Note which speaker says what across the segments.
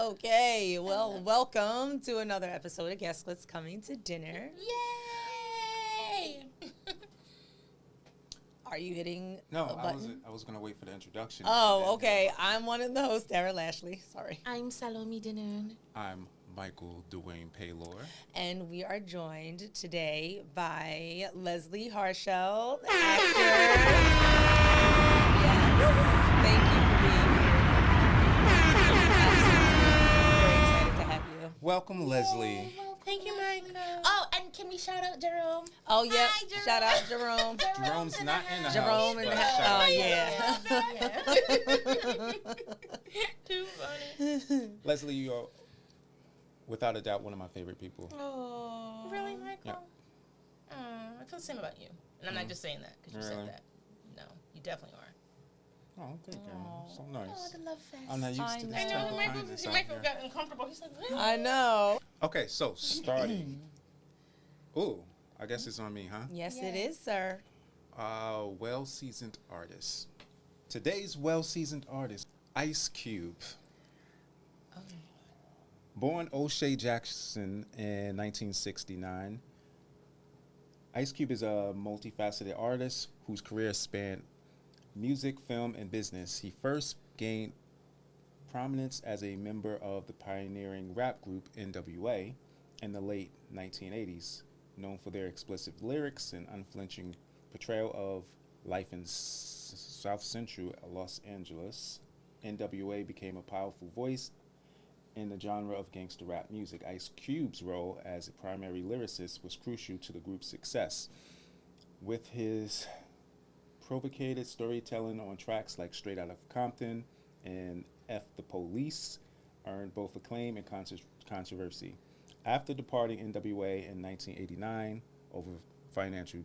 Speaker 1: Okay, well, welcome to another episode of Guest List Coming to Dinner.
Speaker 2: Yay!
Speaker 1: Are you hitting
Speaker 3: No,
Speaker 1: a button?
Speaker 3: I was gonna wait for the introduction.
Speaker 1: Oh, okay. I'm one of the hosts, Dara Lashley. Sorry.
Speaker 2: I'm Salome Dinan.
Speaker 3: I'm Michael Dwayne Paylor.
Speaker 1: And we are joined today by Leslie Hartshell, actor. Yes. Thank you for being here. Absolutely. Very excited to have you.
Speaker 3: Welcome, Leslie.
Speaker 2: Thank you, Michael. Oh, and can we shout out Jerome?
Speaker 1: Oh, yep.
Speaker 2: Hi, Jerome.
Speaker 1: Shout out Jerome.
Speaker 3: Jerome's not in the
Speaker 1: Jerome
Speaker 3: house.
Speaker 1: in the
Speaker 3: but
Speaker 1: house.
Speaker 3: shout
Speaker 1: Oh,
Speaker 3: out.
Speaker 1: yeah.
Speaker 2: Too funny.
Speaker 3: Leslie, you are without a doubt one of my favorite people.
Speaker 2: Oh, really, Michael?
Speaker 3: Yeah.
Speaker 2: I feel the same about you, and I'm not just saying that because you
Speaker 3: Really?
Speaker 2: said that. No, you definitely are.
Speaker 3: Oh, thank you. So
Speaker 2: Oh,
Speaker 3: nice.
Speaker 2: the love fest.
Speaker 3: I'm not used
Speaker 1: I
Speaker 3: to this
Speaker 2: I
Speaker 1: know.
Speaker 3: type
Speaker 2: know.
Speaker 3: of
Speaker 2: Michael,
Speaker 3: kindness out
Speaker 2: Michael
Speaker 3: here.
Speaker 2: got uncomfortable. He's like,
Speaker 1: I know.
Speaker 3: Okay, so starting. Ooh, I guess it's on me, huh?
Speaker 1: Yes, it is, sir.
Speaker 3: Well-seasoned artist. Today's well-seasoned artist, Ice Cube.
Speaker 2: Oh.
Speaker 3: Born O'Shea Jackson in 1969, Ice Cube is a multifaceted artist whose career spanned music, film, and business. He first gained prominence as a member of the pioneering rap group NWA in the late 1980s, known for their explicit lyrics and unflinching portrayal of life in South Central Los Angeles. NWA became a powerful voice in the genre of gangster rap music. Ice Cube's role as a primary lyricist was crucial to the group's success. With his provocative storytelling on tracks like Straight Outta Compton and F the Police earned both acclaim and controversy. After departing NWA in 1989 over financial,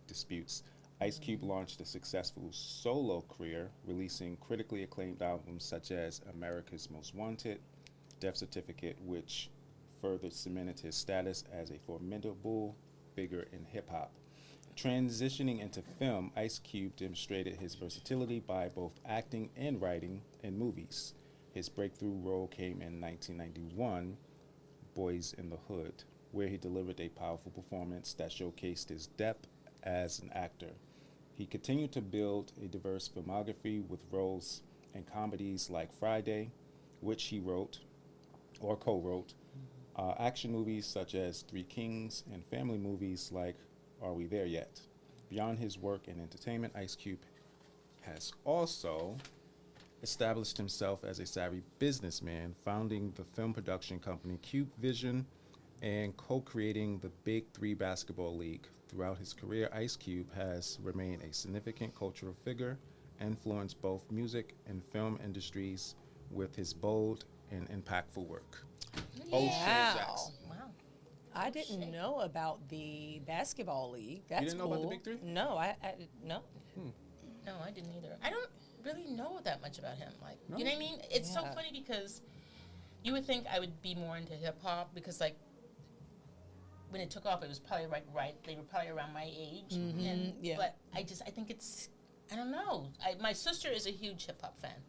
Speaker 3: disputes, Ice Cube launched a successful solo career, releasing critically acclaimed albums such as America's Most Wanted, Death Certificate, which further cemented his status as a formidable figure in hip-hop. Transitioning into film, Ice Cube demonstrated his versatility by both acting and writing in movies. His breakthrough role came in 1991, Boys in the Hood, where he delivered a powerful performance that showcased his depth as an actor. He continued to build a diverse filmography with roles in comedies like Friday, which he wrote or co-wrote, action movies such as Three Kings, and family movies like Are We There Yet? Beyond his work in entertainment, Ice Cube has also established himself as a savvy businessman, founding the film production company Cube Vision and co-creating the Big Three Basketball League. Throughout his career, Ice Cube has remained a significant cultural figure, influenced both music and film industries with his bold and impactful work. O'Shea Jackson.
Speaker 2: Wow.
Speaker 1: I didn't know about the basketball league. That's
Speaker 3: didn't know
Speaker 1: cool.
Speaker 3: about the Big Three?
Speaker 1: No, I no.
Speaker 2: No, I didn't either. I don't really know that much about him. Like,
Speaker 3: No?
Speaker 2: you know what I mean? It's so
Speaker 1: Yeah.
Speaker 2: funny because you would think I would be more into hip hop because, like, when it took off, it was probably right. They were probably around my age, and
Speaker 1: yeah.
Speaker 2: but I think it's I don't know. My sister is a huge hip hop fan.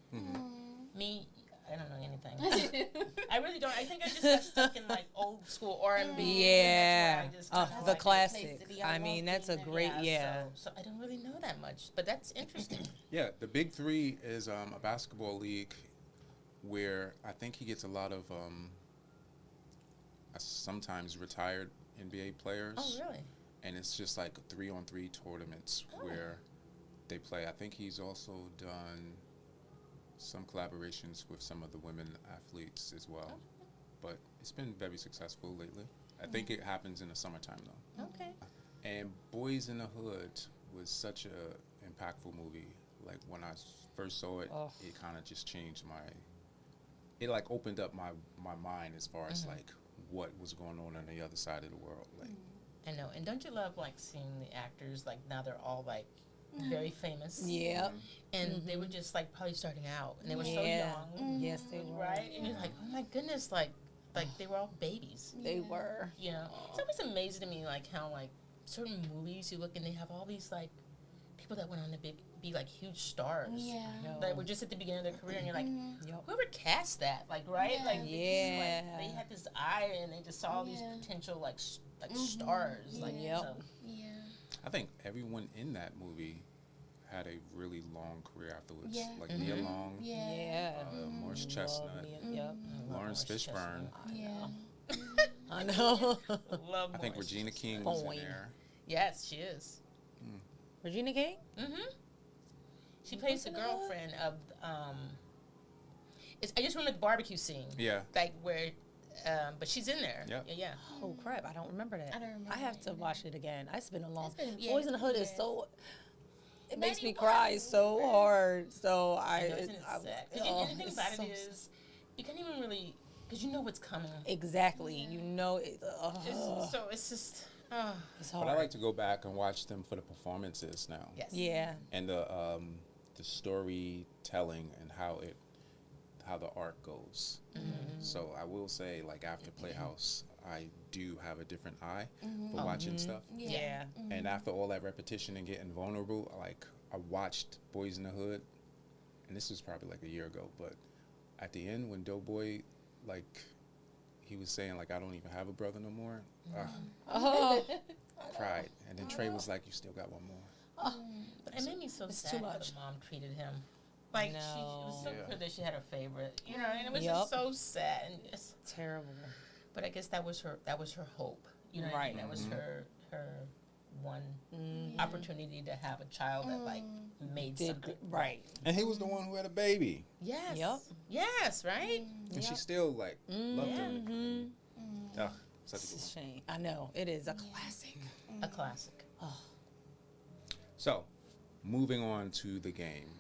Speaker 2: Me, I don't know anything. I really don't. I think I just got stuck in like old school R&B.
Speaker 1: Yeah.
Speaker 2: And that's
Speaker 1: Oh,
Speaker 2: where I just kinda
Speaker 1: the
Speaker 2: like
Speaker 1: classic. I mean, that's a great, yeah.
Speaker 2: So I don't really know that much, but that's interesting.
Speaker 3: Yeah, the Big Three is a basketball league where I think he gets a lot of sometimes retired NBA players.
Speaker 2: Oh, really?
Speaker 3: And it's just like 3-on-3 tournaments where they play. I think he's also done some collaborations with some of the women athletes as well. But it's been very successful lately. I think it happens in the summertime though.
Speaker 2: Okay.
Speaker 3: And Boys in the Hood was such a impactful movie. Like when I first saw it, it kind of just changed it like opened up my mind as far as like what was going on the other side of the world. Like,
Speaker 2: I know. And don't you love like seeing the actors like now they're all like very famous.
Speaker 1: Yeah.
Speaker 2: And they were just like probably starting out and they were so
Speaker 1: Yeah.
Speaker 2: young.
Speaker 1: Yes, they were.
Speaker 2: Right? And you're like, oh my goodness, like they were all babies.
Speaker 1: They were.
Speaker 2: You know? It's always amazing to me like how like certain movies you look and they have all these like people that went on to be be like huge stars.
Speaker 4: Yeah.
Speaker 2: That were just at the beginning of their career, and you're like,
Speaker 1: Yep.
Speaker 2: whoever cast that, like, right?
Speaker 4: Yeah.
Speaker 2: Like,
Speaker 1: Yeah.
Speaker 2: they had this eye, and they just saw all these
Speaker 4: Yeah.
Speaker 2: potential like stars. Like,
Speaker 1: Yep.
Speaker 2: so.
Speaker 4: Yeah.
Speaker 3: I think everyone in that movie had a really long career afterwards.
Speaker 4: Yeah.
Speaker 3: Like Nia Long,
Speaker 4: Yeah.
Speaker 1: Yeah.
Speaker 3: Morris
Speaker 1: Love
Speaker 3: Chestnut,
Speaker 1: me. Yep.
Speaker 2: I love
Speaker 3: Lawrence
Speaker 2: Morris
Speaker 3: Fishburne.
Speaker 2: Chestnut.
Speaker 4: Yeah.
Speaker 1: I know.
Speaker 2: Love
Speaker 3: I think
Speaker 2: Morris
Speaker 3: Regina
Speaker 2: Chestnut.
Speaker 3: King was in
Speaker 1: Boing.
Speaker 3: there.
Speaker 2: Yes, she is.
Speaker 1: Regina King?
Speaker 2: Mm-hmm. She plays the girlfriend of I just remember the barbecue scene.
Speaker 3: Yeah.
Speaker 2: Like where, but she's in there.
Speaker 3: Yep.
Speaker 2: Yeah.
Speaker 1: Oh crap! I don't remember that.
Speaker 4: I don't remember
Speaker 1: I have to
Speaker 4: that.
Speaker 1: watch it again. It's been a long.
Speaker 4: It's been- yeah,
Speaker 1: Boys in the Hood is
Speaker 4: years.
Speaker 1: so. It makes me
Speaker 4: 91.
Speaker 1: cry so hard. So I.
Speaker 2: Isn't it sad? 'Cause
Speaker 1: oh,
Speaker 2: the thing
Speaker 1: it's
Speaker 2: about
Speaker 1: so
Speaker 2: it is, you can't even really, because you know what's coming.
Speaker 1: exactly. You know it.
Speaker 2: So it's just,
Speaker 1: It's
Speaker 3: But
Speaker 1: hard.
Speaker 3: I like to go back and watch them for the performances now.
Speaker 2: yes.
Speaker 1: Yeah.
Speaker 3: And the storytelling and how the arc goes. So I will say, like after Playhouse, I do have a different eye for watching stuff.
Speaker 1: Yeah.
Speaker 3: And after all that repetition and getting vulnerable, like I watched Boys in the Hood, and this was probably like a year ago. But at the end, when Doughboy, like he was saying, like I don't even have a brother no more,
Speaker 1: Oh.
Speaker 3: I cried. And then Trey was like, "You still got one more."
Speaker 2: But it made me so
Speaker 1: It's
Speaker 2: sad
Speaker 1: too
Speaker 2: how
Speaker 1: much.
Speaker 2: the mom treated him. Like, it was so
Speaker 3: Yeah.
Speaker 2: clear that she had her favorite, you know, and it was
Speaker 1: Yup.
Speaker 2: just so sad. And
Speaker 1: Terrible.
Speaker 2: but I guess that was her hope. You know what I mean?
Speaker 1: Right.
Speaker 2: That was her one opportunity to have a child that like made
Speaker 1: Did
Speaker 2: something.
Speaker 1: good. Right.
Speaker 3: And he was the one who had a baby,
Speaker 2: Yes.
Speaker 1: Yup.
Speaker 2: Yes, right?
Speaker 3: and she still like loved him.
Speaker 1: Mm-hmm.
Speaker 3: Oh, such a
Speaker 1: It's
Speaker 3: good
Speaker 1: a
Speaker 3: one.
Speaker 1: shame. I know. It is a classic.
Speaker 2: A classic.
Speaker 3: So, moving on to the game.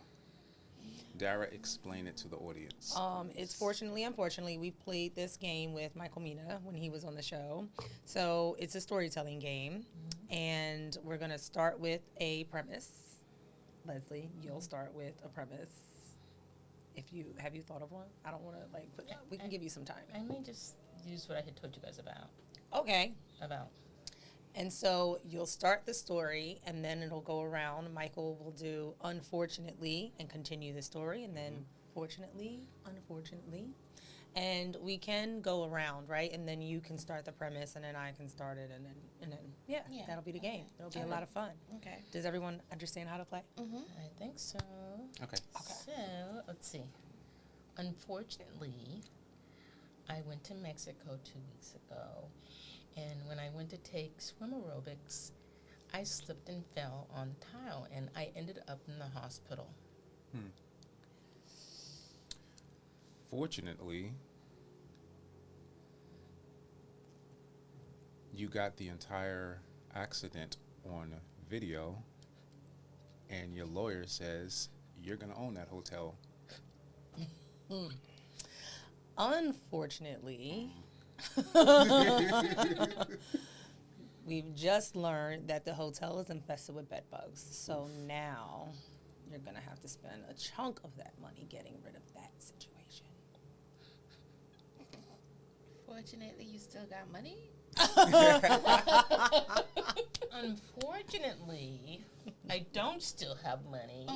Speaker 3: Dara, explain it to the audience.
Speaker 1: It's fortunately, unfortunately, we played this game with Michael Mina when he was on the show. So it's a storytelling game, and we're gonna start with a premise. Leslie, you'll start with a premise. Have you thought of one? I don't want to we can give you some time.
Speaker 2: I may just use what I had told you guys about.
Speaker 1: Okay.
Speaker 2: About.
Speaker 1: And so you'll start the story, and then it'll go around. Michael will do unfortunately and continue the story, and then fortunately, unfortunately. And we can go around, right? And then you can start the premise, and then I can start it, and then
Speaker 4: Yeah.
Speaker 1: that'll be the game. It'll be a lot of fun.
Speaker 4: Okay.
Speaker 1: Does everyone understand how to play?
Speaker 2: I think so.
Speaker 3: Okay.
Speaker 2: So, let's see. Unfortunately, I went to Mexico 2 weeks ago, and when I went to take swim aerobics, I slipped and fell on the tile, and I ended up in the hospital.
Speaker 3: Fortunately, you got the entire accident on video, and your lawyer says you're going to own that hotel.
Speaker 1: Unfortunately, we've just learned that the hotel is infested with bed bugs. So now you're going to have to spend a chunk of that money getting rid of that situation.
Speaker 4: Fortunately, you still got money.
Speaker 2: Unfortunately, I don't still have money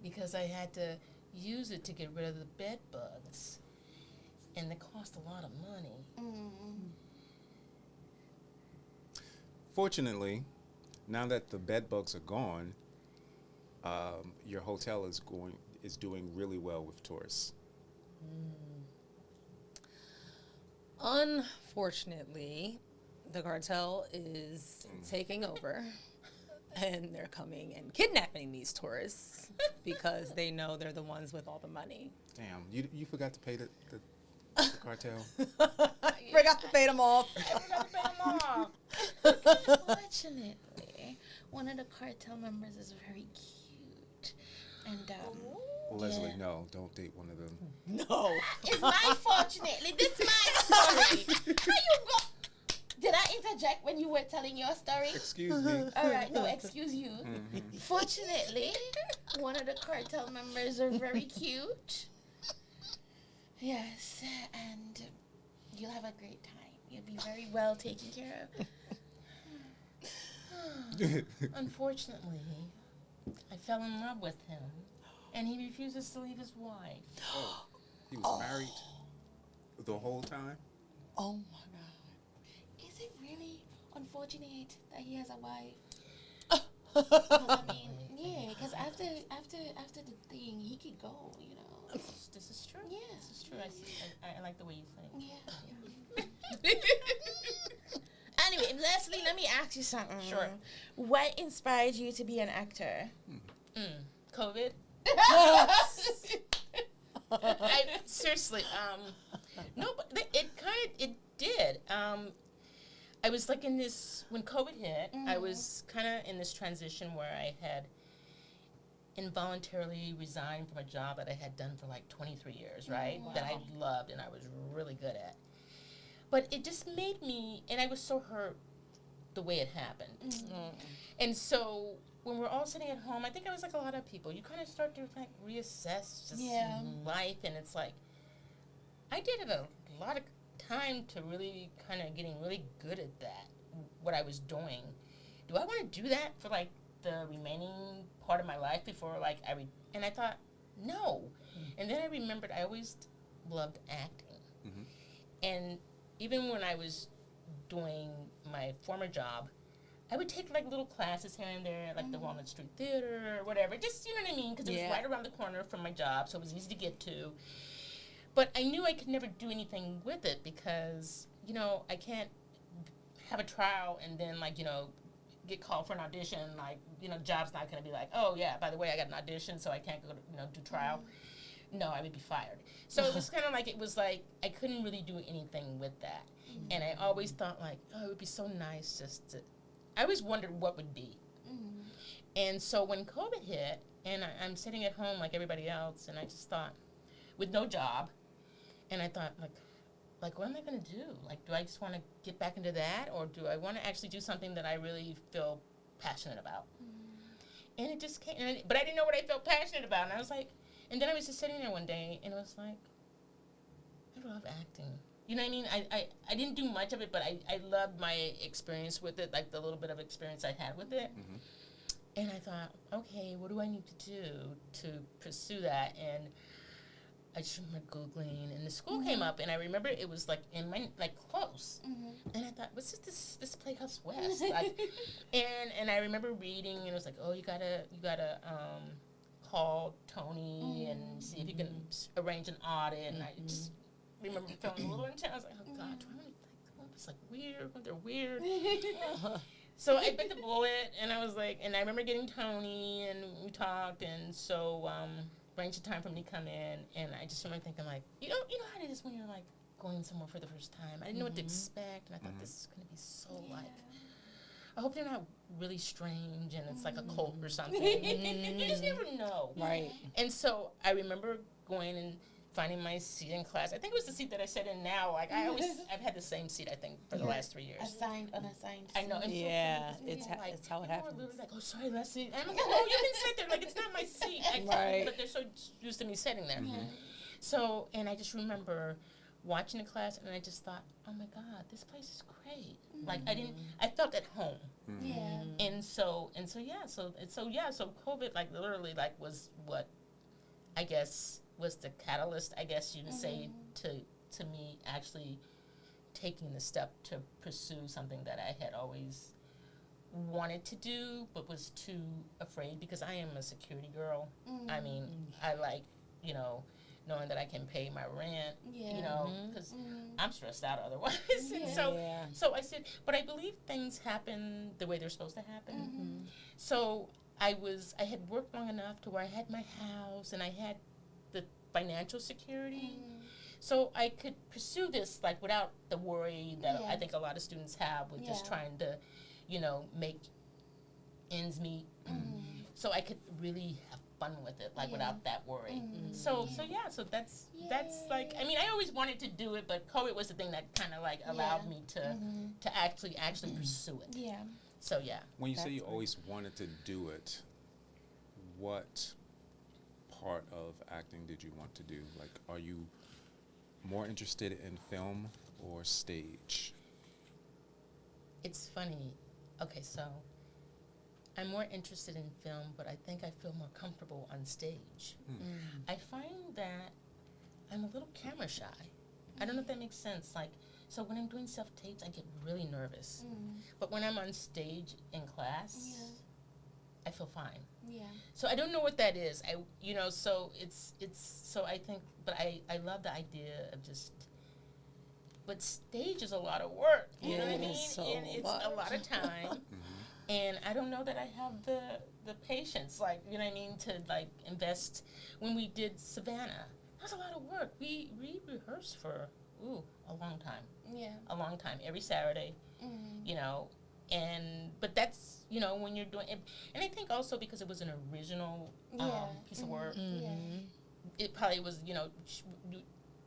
Speaker 2: because I had to use it to get rid of the bed bugs, and it cost a lot of money.
Speaker 3: Fortunately, now that the bed bugs are gone, your hotel is doing really well with tourists.
Speaker 1: Unfortunately, the cartel is taking over, and they're coming and kidnapping these tourists because they know they're the ones with all the money.
Speaker 3: Damn, you forgot to pay the cartel.
Speaker 1: Forgot to pay them off.
Speaker 4: Fortunately, one of the cartel members is very cute, and
Speaker 3: Leslie, no, don't date one of them.
Speaker 1: No.
Speaker 4: it's my fortunately. This my story. How you go? Did I interject when you were telling your story?
Speaker 3: Excuse me.
Speaker 4: All right, no, excuse you. Fortunately, one of the cartel members are very cute. Yes, and you'll have a great time. You'll be very well taken care of.
Speaker 2: Unfortunately, I fell in love with him, and he refuses to leave his wife.
Speaker 3: Oh, he was married the whole time?
Speaker 4: Oh my God. Is it really unfortunate that he has a wife? 'Cause I mean, yeah, because after the thing, he could go, you know.
Speaker 2: This is true.
Speaker 4: Yeah.
Speaker 2: This is true. I see. I like the way you think.
Speaker 4: Yeah. Anyway, Leslie, let me ask you something.
Speaker 2: Sure.
Speaker 4: What inspired you to be an actor?
Speaker 2: COVID. Seriously. No, but it did. I was like in this when COVID hit. I was kind of in this transition where I had involuntarily resigned from a job that I had done for like 23 years, right?
Speaker 4: Wow.
Speaker 2: That I loved and I was really good at. But it just made me, and I was so hurt the way it happened. And so when we're all sitting at home, I think I was like a lot of people, you kind of start to like reassess just life, and it's like, I did a lot of time to really kind of getting really good at that, what I was doing. Do I want to do that for like the remaining part of my life before like and I thought, no. And then I remembered I always loved acting. And even when I was doing my former job, I would take like little classes here and there, like the Walnut Street Theater or whatever, just, you know what I mean? Because it was right around the corner from my job, so it was easy to get to. But I knew I could never do anything with it because, you know, I can't have a trial and then, like, you know, get called for an audition. Like, you know, job's not going to be like, oh, yeah, by the way, I got an audition, so I can't go, you know, do trial. No, I would be fired. So it was kind of like, it was like, I couldn't really do anything with that. And I always thought, like, oh, it would be so nice just to, I always wondered what would be. And so when COVID hit, and I'm sitting at home like everybody else, and I just thought, with no job, and I thought, like, what am I going to do? Like, do I just want to get back into that, or do I want to actually do something that I really feel passionate about? And it just came, but I didn't know what I felt passionate about, and I was like, and then I was just sitting there one day, and it was like, I love acting. You know what I mean? I didn't do much of it, but I loved my experience with it, like the little bit of experience I had with it. And I thought, okay, what do I need to do to pursue that? And I just remember Googling, and the school came up, and I remember it was like in my, like close. And I thought, what's this Playhouse West? Like, and I remember reading, and it was like, oh, you gotta call Tony and see if you can arrange an audit. And I just remember feeling a little intense. I was like, oh God, do I want to it's like weird? They're weird. So I bit the bullet, and I was like, and I remember getting Tony, and we talked, and so arranged a time for me to come in, and I just remember thinking, like, you know how it is when you're like going somewhere for the first time. I didn't know what to expect, and I thought this is gonna be so like, I hope they're not really strange and it's like a cult or something. You just never know.
Speaker 1: Right.
Speaker 2: And so I remember going and finding my seat in class. I think it was the seat that I sat in now. Like I've had the same seat, I think, for the last 3 years.
Speaker 4: Assigned, unassigned.
Speaker 2: I know. And
Speaker 1: Yeah,
Speaker 2: so
Speaker 1: it's
Speaker 2: like,
Speaker 1: how it
Speaker 2: people
Speaker 1: happens.
Speaker 2: are literally like, oh, sorry, Leslie. And I'm like, oh, you can sit there. Like, it's not my seat.
Speaker 1: Right.
Speaker 2: But they're so used to me sitting there. So, and I just remember watching the class, and I just thought, oh my God, this place is great. Like I felt at home.
Speaker 4: Yeah.
Speaker 2: And so COVID like literally like was what I guess was the catalyst, I guess you would say, to me actually taking the step to pursue something that I had always wanted to do but was too afraid, because I am a security girl. I mean, I like, you know, knowing that I can pay my rent, you know, because I'm stressed out otherwise. And so I said, but I believe things happen the way they're supposed to happen. So I had worked long enough to where I had my house and I had the financial security. So I could pursue this like without the worry that I think a lot of students have with just trying to, you know, make ends meet. So I could really have fun with it, like without that worry. So that's like, I mean, I always wanted to do it, but COVID was the thing that kind of like allowed me to actually pursue it.
Speaker 4: Yeah.
Speaker 2: So yeah.
Speaker 3: When you say you always wanted to do it, what part of acting did you want to do? Like, are you more interested in film or stage?
Speaker 2: It's funny. Okay, so I'm more interested in film, but I think I feel more comfortable on stage. I find that I'm a little camera shy. I don't know if that makes sense. Like, so when I'm doing self-tapes, I get really nervous. But when I'm on stage in class, I feel fine.
Speaker 4: Yeah.
Speaker 2: So I don't know what that is. So it's so I think, but I love the idea of just. But stage is a lot of work. You know what I mean?
Speaker 1: So
Speaker 2: and it's a lot of time. And I don't know that I have the patience, like, you know what I mean, to like invest. When we did Savannah, that was a lot of work. We rehearsed for a long time.
Speaker 4: Yeah.
Speaker 2: A long time, every Saturday. You know, but that's, you know, when you're doing it, and I think also because it was an original piece of work, it probably was, you know,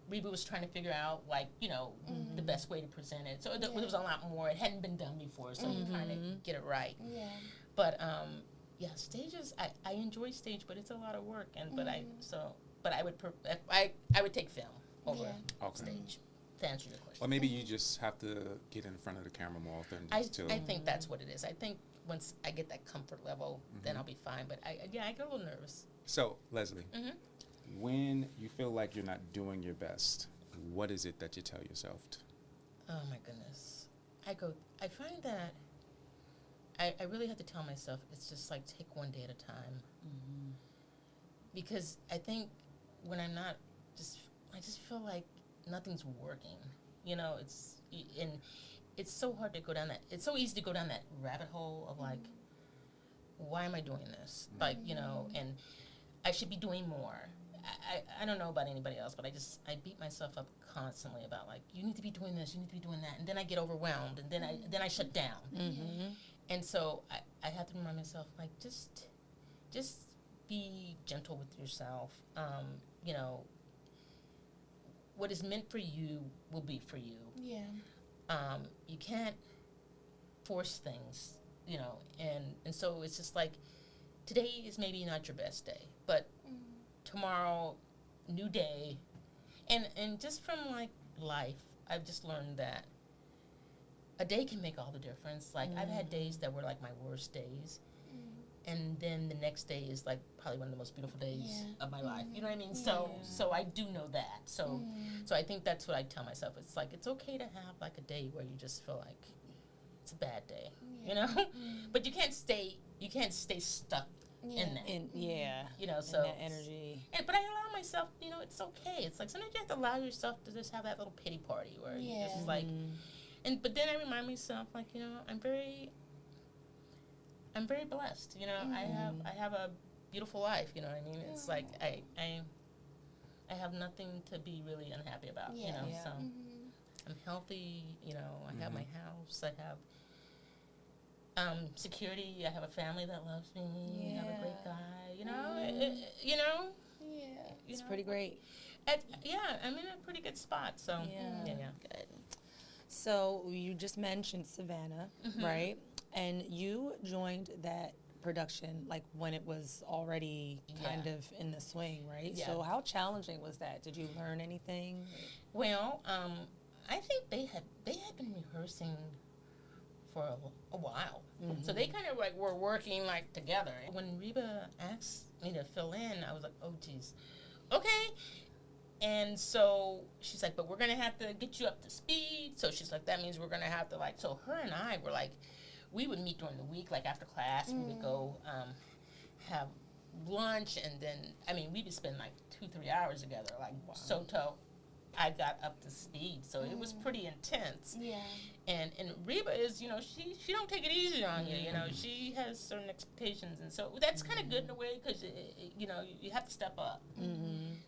Speaker 2: Reba was trying to figure out, like, you know, the best way to present it. So there was a lot more. It hadn't been done before, so you're trying to get it right.
Speaker 4: Yeah.
Speaker 2: But stages. I enjoy stage, but it's a lot of work. But I would take film over stage. To answer your question.
Speaker 3: Or maybe you just have to get in front of the camera more often.
Speaker 2: I think that's what it is. I think once I get that comfort level, then I'll be fine. But I get a little nervous.
Speaker 3: So, Leslie, when you feel like you're not doing your best, what is it that you tell yourself?
Speaker 2: Oh my goodness. I find that I really have to tell myself, it's just like take one day at a time. Because I think when I'm not, I just feel like nothing's working. You know, it's so hard to go down that, it's so easy to go down that rabbit hole of like, why am I doing this? Like, you know, and I should be doing more. I don't know about anybody else, but I beat myself up constantly about like, you need to be doing this, you need to be doing that, and then I get overwhelmed, and then I shut down. And so I have to remind myself, like, just be gentle with yourself. You know, what is meant for you will be for you.
Speaker 4: Yeah.
Speaker 2: You can't force things, you know, and so it's just like, today is maybe not your best day, but tomorrow, new day. And just from like life, I've just learned that a day can make all the difference. Like I've had days that were like my worst days. And then the next day is like probably one of the most beautiful days of my life. You know what I mean? So I do know that. So I think that's what I tell myself. It's like, it's okay to have like a day where you just feel like it's a bad day, you know? But you can't stay stuck in that. You know, so
Speaker 1: that energy.
Speaker 2: But I allow myself, you know, it's okay. It's like sometimes you have to allow yourself to just have that little pity party where you just like, but then I remind myself, like, you know, I'm very blessed. You know, I have a beautiful life. You know what I mean? It's like I have nothing to be really unhappy about. You know, so I'm healthy. You know, I have my house. I have security. I have a family that loves me. I have a great guy. You know, you know.
Speaker 4: Yeah.
Speaker 1: It's pretty great.
Speaker 2: I'm in a pretty good spot. So yeah.
Speaker 1: Good. So you just mentioned Savannah, right? And you joined that production like when it was already kind of in the swing, right?
Speaker 2: Yeah.
Speaker 1: So how challenging was that? Did you learn anything?
Speaker 2: Well, I think they had been rehearsing for a while. So they kind of like were working like together. When Reba asked me to fill in, I was like, oh geez, okay. And so she's like, but we're gonna have to get you up to speed. So she's like, that means we're gonna have to like, so her and I were like, we would meet during the week, like after class, we would go have lunch, and then, I mean, we would spend like 2-3 hours together, like, so till I got up to speed. So it was pretty intense.
Speaker 4: Yeah.
Speaker 2: And Reba is, you know, she don't take it easy on you, you know, she has certain expectations, and so that's kind of good in a way, because, you know, you have to step up.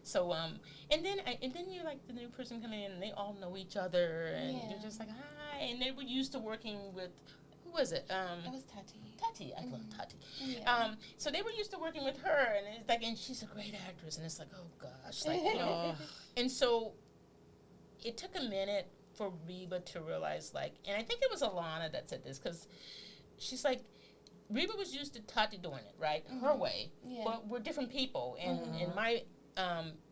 Speaker 2: So, and then you're like the new person coming in, and they all know each other, and you're just like, hi, and they were used to working with, who was it?
Speaker 4: It was Tati.
Speaker 2: Tati, I love Tati.
Speaker 4: Yeah.
Speaker 2: So they were used to working with her, and it's like, and she's a great actress, and it's like, oh gosh, like, you know. And so it took a minute for Reba to realize, like, and I think it was Alana that said this, because she's like, Reba was used to Tati doing it, right, her way, but we're different people, and my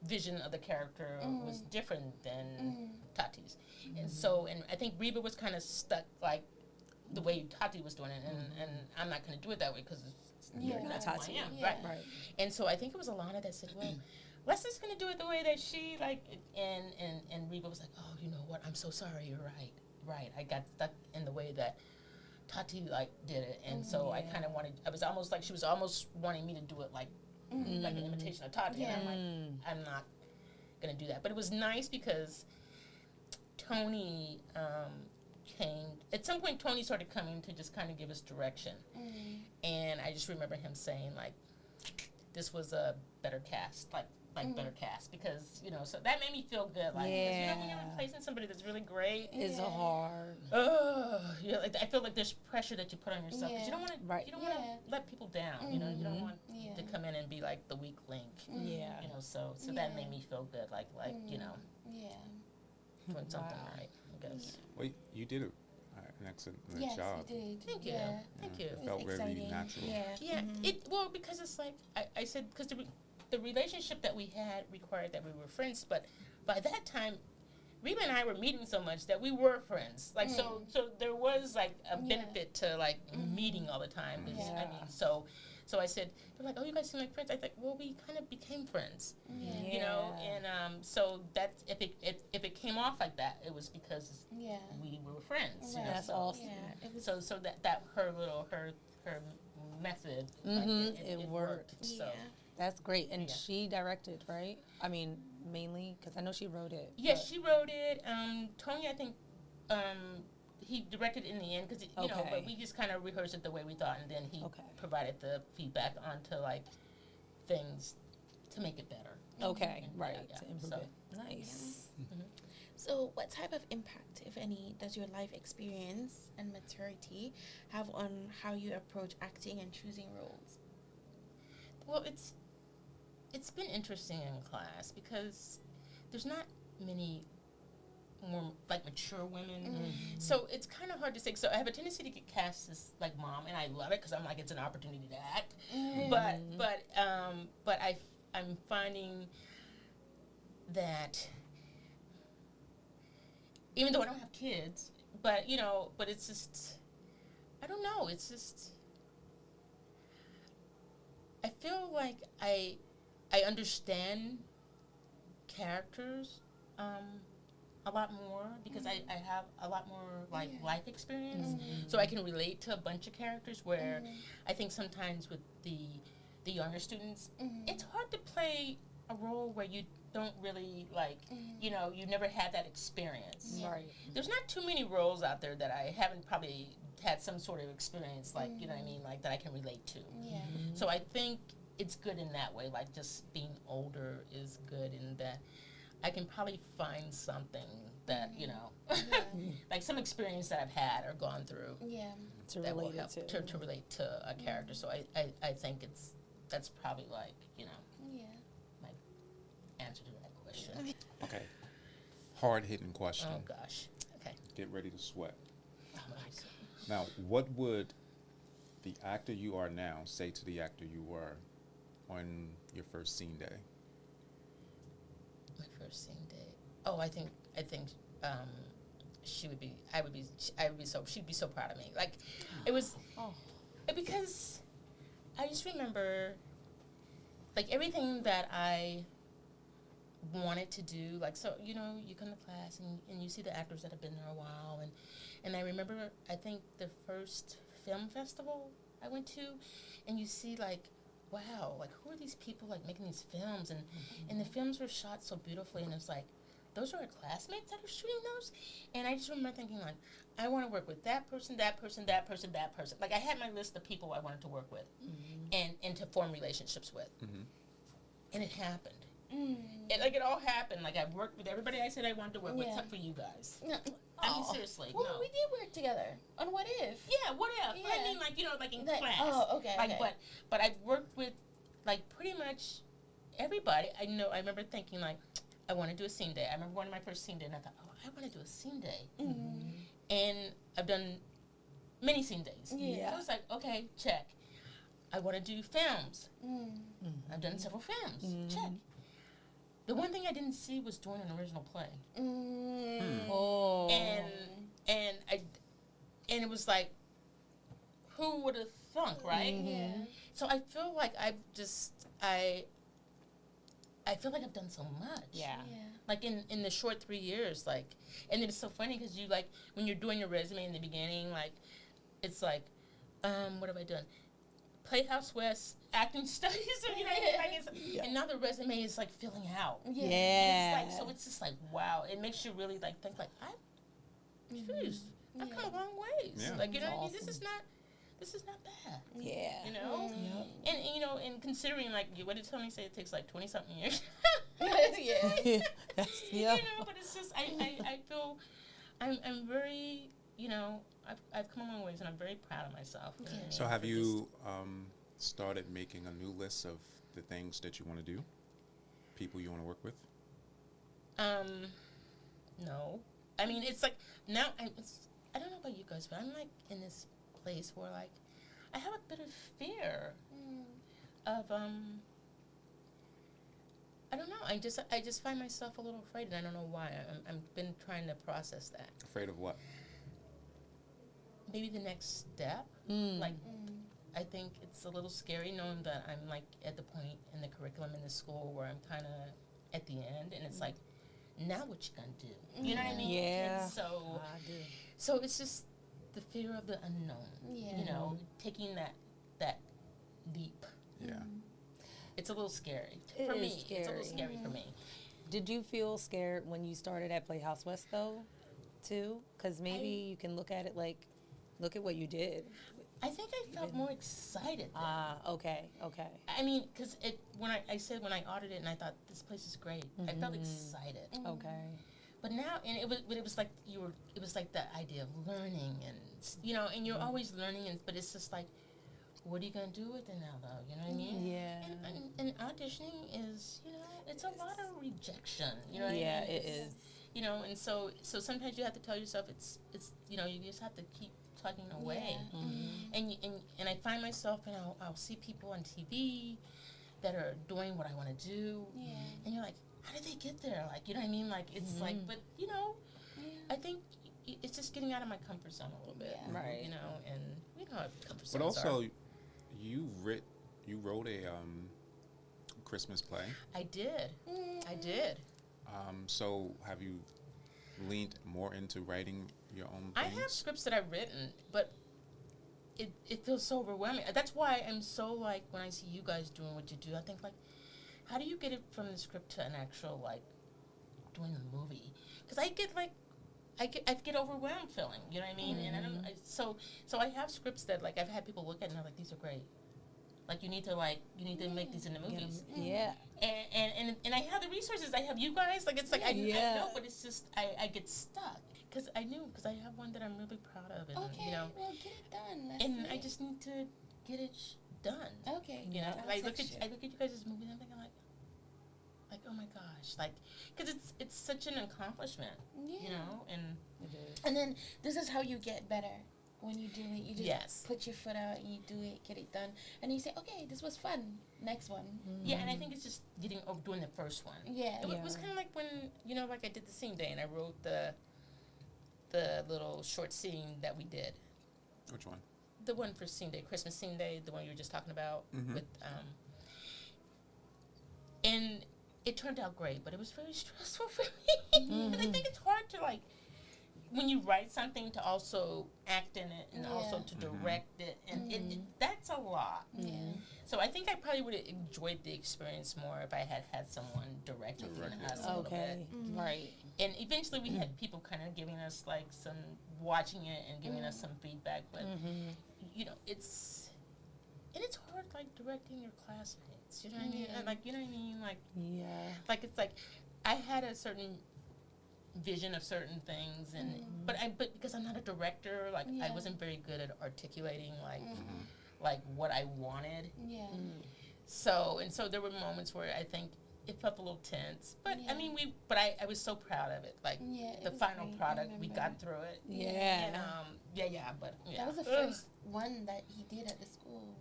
Speaker 2: vision of the character was different than Tati's, and so, and I think Reba was kind of stuck, like, the way Tati was doing it, and I'm not going to do it that way because
Speaker 4: Yeah.
Speaker 2: that's
Speaker 1: Not
Speaker 2: who
Speaker 1: Tati.
Speaker 2: I am,
Speaker 4: Yeah.
Speaker 2: right?
Speaker 1: Right.
Speaker 2: And so I think it was Alana that said, well, Leslie's going to do it the way that she, like, and Reba was like, oh, you know what, I'm so sorry, you're right. I got stuck in the way that Tati, like, did it, and so I kind of wanted, I was almost like, she was almost wanting me to do it like an imitation of Tati, and I'm like, I'm not going to do that. But it was nice because Tony came, at some point Tony started coming to just kind of give us direction, and I just remember him saying, like, this was a better cast, like better cast, because, you know, so that made me feel good, like, because, you know, when you're replacing somebody that's really great,
Speaker 1: It's hard.
Speaker 2: you know, like, I feel like there's pressure that you put on yourself, because you don't want to,
Speaker 1: Right.
Speaker 2: you don't want to let people down, you know, you don't want
Speaker 4: Yeah.
Speaker 2: to come in and be like the weak link,
Speaker 1: Yeah.
Speaker 2: you know, so that made me feel good, like, you know,
Speaker 4: Yeah.
Speaker 2: doing something
Speaker 1: Wow.
Speaker 2: right, I guess.
Speaker 3: Well, you did an excellent
Speaker 4: Yes,
Speaker 3: job.
Speaker 4: you did.
Speaker 2: Thank you.
Speaker 4: Yeah.
Speaker 2: Thank you.
Speaker 3: It
Speaker 4: It
Speaker 3: felt
Speaker 4: was
Speaker 3: very
Speaker 4: exciting.
Speaker 3: natural.
Speaker 4: Yeah.
Speaker 2: Yeah, well, because it's like, I said, because the relationship that we had required that we were friends, but by that time, Reba and I were meeting so much that we were friends. Like, so there was, like, a benefit to, like, meeting all the time. 'Cause, I mean, so I said, they're like, oh, you guys seem like friends. I think, well, we kind of became friends, you know? And so that's, if it came off like that, it was because we were friends, you know?
Speaker 1: That's
Speaker 2: so,
Speaker 1: awesome.
Speaker 4: Yeah. It was.
Speaker 2: So that her method, like, it worked. So.
Speaker 4: Yeah.
Speaker 1: That's great. And
Speaker 2: Yeah.
Speaker 1: she directed, right? I mean, mainly because I know she wrote it.
Speaker 2: Yeah,
Speaker 1: but-
Speaker 2: she wrote it. Tony, I think, he directed in the end because, you know, but we just kind of rehearsed it the way we thought, and then he provided the feedback onto, like, things to make it better.
Speaker 1: Okay,
Speaker 2: And,
Speaker 1: right.
Speaker 2: yeah,
Speaker 1: To improve
Speaker 2: so.
Speaker 1: it. Nice.
Speaker 4: So, what type of impact, if any, does your life experience and maturity have on how you approach acting and choosing roles?
Speaker 2: Well, it's been interesting in class because there's not many more, like, mature women. So it's kind of hard to say. So I have a tendency to get cast as, like, mom, and I love it because I'm like, it's an opportunity to act. But I'm finding that even though I don't have kids, but, you know, but it's just, I don't know, it's just, I feel like I understand characters a lot more because I have a lot more, like, life experience, so I can relate to a bunch of characters where I think sometimes with the younger students, it's hard to play a role where you don't really, like, you know, you never had that experience.
Speaker 1: Right.
Speaker 2: There's not too many roles out there that I haven't probably had some sort of experience, like, you know what I mean, like, that I can relate to.
Speaker 4: Yeah.
Speaker 2: So I think it's good in that way, like, just being older is good in that I can probably find something that, you know, like some experience that I've had or gone through
Speaker 4: Yeah.
Speaker 1: To
Speaker 2: that will
Speaker 1: relate
Speaker 2: help
Speaker 1: it to.
Speaker 2: to relate to a character. So I think that's probably, like, you know,
Speaker 4: Yeah.
Speaker 2: my answer to that question.
Speaker 3: Okay. Hard-hitting question.
Speaker 2: Oh, gosh. Okay.
Speaker 3: Get ready to sweat.
Speaker 2: Oh, nice.
Speaker 3: Now, what would the actor you are now say to the actor you were on your first scene day?
Speaker 2: My first scene day. Oh, I think she'd be so proud of me. Like, it was because I just remember, like, everything that I wanted to do. Like, so, you know, you come to class and you see the actors that have been there a while, and I remember, I think the first film festival I went to, and you see, like, wow, like, who are these people, like, making these films? And the films were shot so beautifully, and it's like, those are our classmates that are shooting those? And I just remember thinking, like, I want to work with that person, that person, that person, that person. Like, I had my list of people I wanted to work with and to form relationships with. And it happened. It all happened. Like, I worked with everybody I said I wanted to work with, except for you guys.
Speaker 4: No.
Speaker 2: I mean, seriously,
Speaker 4: Well,
Speaker 2: no.
Speaker 4: we did work together on What If.
Speaker 2: Yeah, what else? But I
Speaker 4: Yeah.
Speaker 2: mean, like, you know, like in
Speaker 4: Like,
Speaker 2: class.
Speaker 4: oh, okay,
Speaker 2: Like,
Speaker 4: okay.
Speaker 2: but I've worked with, like, pretty much everybody. I remember thinking, like, I want to do a scene day. I remember one of my first scene day, and I thought, oh, I want to do a scene day. And I've done many scene days.
Speaker 4: Yeah.
Speaker 2: So it's like, okay, check. I want to do films. I've done several films. Check. The one thing I didn't see was doing an original play.
Speaker 1: Oh.
Speaker 2: And it was like, who would have thunk, right?
Speaker 4: Yeah.
Speaker 2: So I feel like I feel like I've done so much.
Speaker 1: Yeah.
Speaker 2: Like in the short 3 years, like, and it's so funny because you, like, when you're doing your resume in the beginning, like, it's like, what have I done? Playhouse West, acting studies, you know, and now the resume is like filling out.
Speaker 1: Yeah.
Speaker 2: And it's like, so it's just like, wow, it makes you really like think like, I've come a long ways.
Speaker 3: Yeah.
Speaker 2: Like, you know,
Speaker 1: Awesome.
Speaker 2: This is not bad.
Speaker 1: Yeah.
Speaker 2: You know, and you know, and considering like what did Tony say, it takes like 20-something years.
Speaker 1: Yeah.
Speaker 2: You know, but it's just I feel I'm very, you know, I've come a long ways and I'm very proud of myself.
Speaker 4: Yeah.
Speaker 3: So have you started making a new list of the things that you want to do? People you want to work with?
Speaker 2: No. I mean, it's like now I don't know about you guys, but I'm like in this place where like I have a bit of fear of I don't know. I just find myself a little afraid, and I don't know why. I'm been trying to process that.
Speaker 3: Afraid of what?
Speaker 2: Maybe the next step. Like, I think it's a little scary knowing that I'm like at the point in the curriculum in the school where I'm kind of at the end, and it's like, now what you gonna do? You know what I mean?
Speaker 1: Yeah.
Speaker 2: And so,
Speaker 1: I do.
Speaker 2: so it's just the fear of the unknown.
Speaker 4: Yeah.
Speaker 2: You know, taking that leap.
Speaker 3: Yeah.
Speaker 2: It's a little scary
Speaker 1: It
Speaker 2: for
Speaker 1: is
Speaker 2: me. It's a little
Speaker 1: scary.
Speaker 2: scary for me.
Speaker 1: Did you feel scared when you started at Playhouse West though, too? Because maybe you can look at it like, look at what you did.
Speaker 2: I think I felt more excited then.
Speaker 1: Okay.
Speaker 2: I mean, because when I said when I audited and I thought this place is great, I felt excited.
Speaker 1: Okay.
Speaker 2: But now, and it was like it was like the idea of learning, and you know, and you're always learning, but it's just like, what are you gonna do with it now, though? You know what I mean?
Speaker 1: Yeah.
Speaker 2: And auditioning is, you know, it's a lot of rejection. You know what I mean?
Speaker 1: Yeah, it
Speaker 2: It's-
Speaker 1: is.
Speaker 2: You know, and so sometimes you have to tell yourself it's you know, you just have to keep plugging away. And I find myself, and I'll see people on TV that are doing what I want to do, and you're like, how did they get there? Like, you know what I mean? Like, it's like, but you know, I think it's just getting out of my comfort zone a little bit,
Speaker 4: Yeah.
Speaker 1: Right.
Speaker 2: You know, and we know how comfort zones
Speaker 3: But also,
Speaker 2: are.
Speaker 3: you wrote a Christmas play.
Speaker 2: I did.
Speaker 3: So have you leaned more into writing your own
Speaker 2: I
Speaker 3: things?
Speaker 2: have scripts that I've written, but it feels so overwhelming. That's why I'm so, like, when I see you guys doing what you do, I think, like, how do you get it from the script to an actual, like, doing a movie? Because I get overwhelmed feeling, you know what I mean? And I don't, so I have scripts that, like, I've had people look at and they're like, these are great. Like, you need to make these into movies.
Speaker 1: Yeah.
Speaker 2: And I have the resources. I have you guys. Like, it's like, I know, but it's just, I get stuck. Because I have one that I'm really proud of. And,
Speaker 4: Okay,
Speaker 2: you know,
Speaker 4: well, get it done. Let's
Speaker 2: and
Speaker 4: see
Speaker 2: I
Speaker 4: it.
Speaker 2: just need to get it done.
Speaker 4: Okay.
Speaker 2: You know,
Speaker 4: I'll
Speaker 2: I look
Speaker 4: text
Speaker 2: at you guys' movies and I'm thinking, like, oh my gosh. Like, because it's such an accomplishment,
Speaker 4: Yeah.
Speaker 2: you know? And
Speaker 4: And then this is how you get better. When you do it, you just
Speaker 2: Yes.
Speaker 4: put your foot out and you do it, get it done. And you say, okay, this was fun. Next one.
Speaker 2: yeah, and I think it's just doing the first one.
Speaker 4: Yeah.
Speaker 2: It was kind of like when, you know, like I did the scene day and I wrote the little short scene that we did.
Speaker 3: Which one?
Speaker 2: The one for scene day, Christmas scene day, the one you were just talking about with, and it turned out great, but it was very stressful for me. And I think it's hard to, like, when you write something to also act in it and also to direct it, and that's a lot.
Speaker 4: Yeah.
Speaker 2: So I think I probably would have enjoyed the experience more if I had someone directing us a little bit.
Speaker 1: Okay. Right.
Speaker 2: And eventually we had people kind of giving us, like, watching it and giving us some feedback, but you know, it's hard, like, directing your classmates, you know what I mean? And, like, you know what I mean? Like,
Speaker 1: Yeah.
Speaker 2: like, it's like I had a certain vision of certain things, and but because I'm not a director, like, I wasn't very good at articulating, like, like what I wanted.
Speaker 4: Yeah.
Speaker 2: So there were moments where I think it felt a little tense, but I mean, I was so proud of it. Like,
Speaker 4: Yeah, it
Speaker 2: the
Speaker 4: was
Speaker 2: final
Speaker 4: great. I
Speaker 2: product, we
Speaker 4: remember.
Speaker 2: got through it.
Speaker 1: Yeah.
Speaker 2: And but
Speaker 4: That was the first one that he did at the school.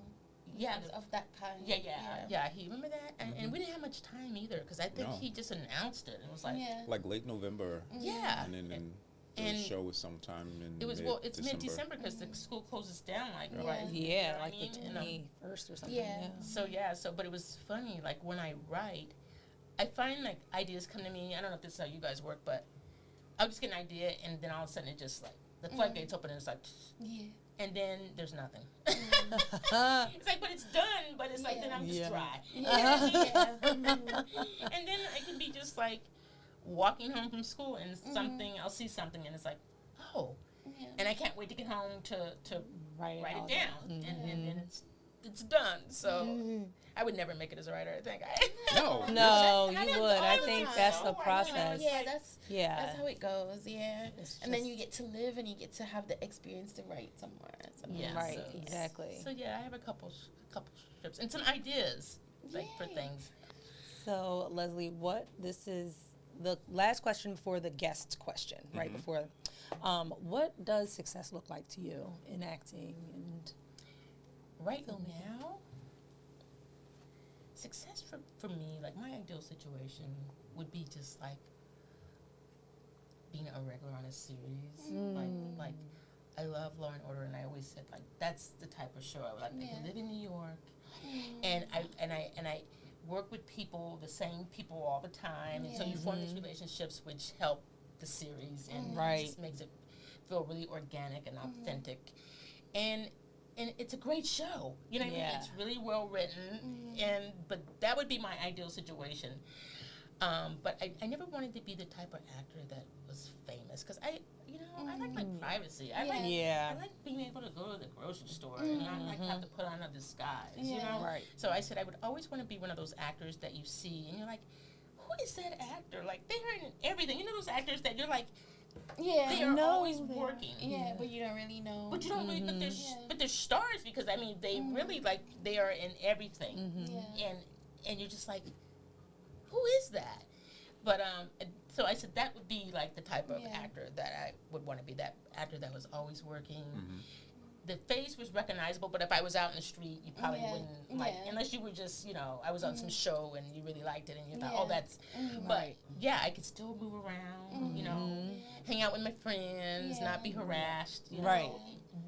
Speaker 2: Yeah,
Speaker 4: Of that kind.
Speaker 2: yeah. He remember that, and we didn't have much time either, because I think
Speaker 3: No.
Speaker 2: he just announced it and was like,
Speaker 4: Yeah.
Speaker 3: Like late November.
Speaker 2: yeah.
Speaker 3: And then The show was sometime in
Speaker 2: it's mid-December because the school closes down like right.
Speaker 1: Yeah, like
Speaker 2: I mean?
Speaker 1: the 21st or something.
Speaker 2: But it was funny. Like when I write, I find like ideas come to me. I don't know if this is how you guys work, but I'll just get an idea and then all of a sudden it just like the floodgates open and it's like and then there's nothing. It's like, but it's done. But it's like then I'm just dry. And then I can be just like walking home from school and I'll see something and it's like, oh, and I can't wait to get home to write it down, and then it's done. So I would never make it as a writer. I think
Speaker 3: no,
Speaker 1: you would. I think that's the process.
Speaker 4: That's how it goes. And then you get to live and you get to have the experience to write somewhere.
Speaker 1: Right, exactly.
Speaker 2: So I have a couple scripts and some ideas for things.
Speaker 1: So Leslie, this is the last question before the guest question, right before. What does success look like to you in acting and
Speaker 2: right now? Success for me, like my ideal situation would be just like being a regular on a series. Like I love Law and Order, and I always said like that's the type of show I would like. I live in New York, and I work with people, the same people all the time, and so you form these relationships which help the series, and it just makes it feel really organic and authentic, and it's a great show. You know what I mean? It's really well written, but that would be my ideal situation. But I never wanted to be the type of actor that was famous because I like my privacy. I like being able to go to the grocery store and not like have to put on a disguise. You know?
Speaker 1: Right.
Speaker 2: So I said I would always want to be one of those actors that you see and you're like, who is that actor? Like they're in everything. You know those actors that you're like, they are always working.
Speaker 4: But you don't really know.
Speaker 2: But you don't really. But they're stars because I mean they really like they are in everything. And you're just like, who is that? But so I said that would be like the type of actor that I would want to be. That actor that was always working. The face was recognizable, but if I was out in the street, you probably wouldn't like unless you were just I was on some show and you really liked it and you thought, oh, that's. But I could still move around, hang out with my friends, not be harassed,
Speaker 1: right.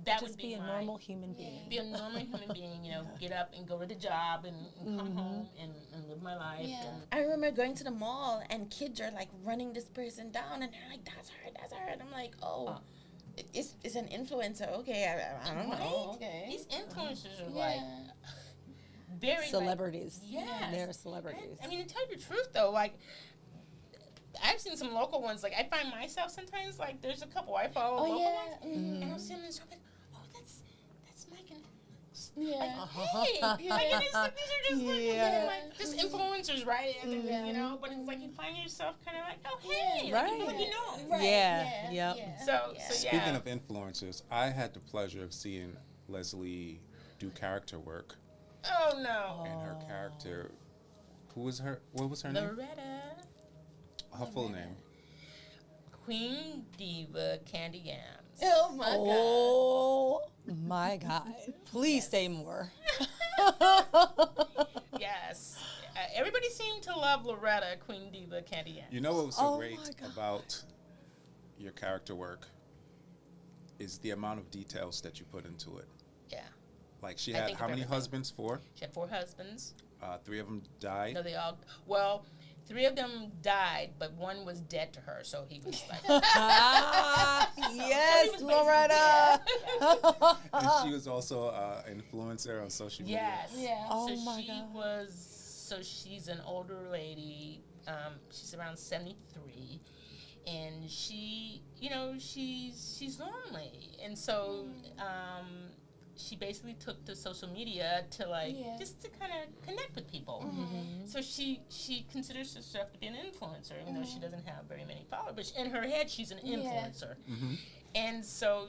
Speaker 2: That
Speaker 1: just
Speaker 2: would
Speaker 1: be a normal human being.
Speaker 2: Be a normal human being, get up and go to the job and come home and live my life. And
Speaker 4: I remember going to the mall and kids are like running this person down and they're like, that's her. And I'm like, oh. It's an influencer. Okay, I don't know. Okay.
Speaker 2: These influencers are like very
Speaker 1: celebrities.
Speaker 2: Like,
Speaker 1: they're celebrities.
Speaker 2: I mean, to tell you the truth though, like I've seen some local ones. Like I find myself sometimes like there's a couple I follow local ones, and I'll see them and I'm like, oh, that's Mike and Alex. Like, hey, like, these are just like just influencers, right? But it's like you find yourself kind of like, oh, hey,
Speaker 1: right?
Speaker 2: Like, you feel like you know,
Speaker 1: right?
Speaker 2: So
Speaker 3: speaking of influencers, I had the pleasure of seeing Leslie do character work.
Speaker 2: Oh no!
Speaker 3: And her character, what was her name?
Speaker 2: Loretta.
Speaker 3: Her full name.
Speaker 2: Queen Diva Candy Yams.
Speaker 4: Oh
Speaker 1: my God. Please say more.
Speaker 2: Yes. Everybody seemed to love Loretta, Queen Diva Candy Yams.
Speaker 3: You know what was so great about your character work is the amount of details that you put into it.
Speaker 2: Yeah.
Speaker 3: Like she had how many husbands? 4?
Speaker 2: She had 4 husbands.
Speaker 3: 3 of them died.
Speaker 2: No, 3 of them died, but one was dead to her, so he was like...
Speaker 1: yes, Loretta!
Speaker 3: And she was also an influencer on social media.
Speaker 2: Yes.
Speaker 4: Yeah.
Speaker 1: Oh,
Speaker 2: so
Speaker 1: my God.
Speaker 2: She's an older lady. She's around 73. And she, she's lonely. And so... she basically took to social media to just to kind of connect with people. So she considers herself to be an influencer, even though she doesn't have very many followers. But in her head, she's an influencer. And so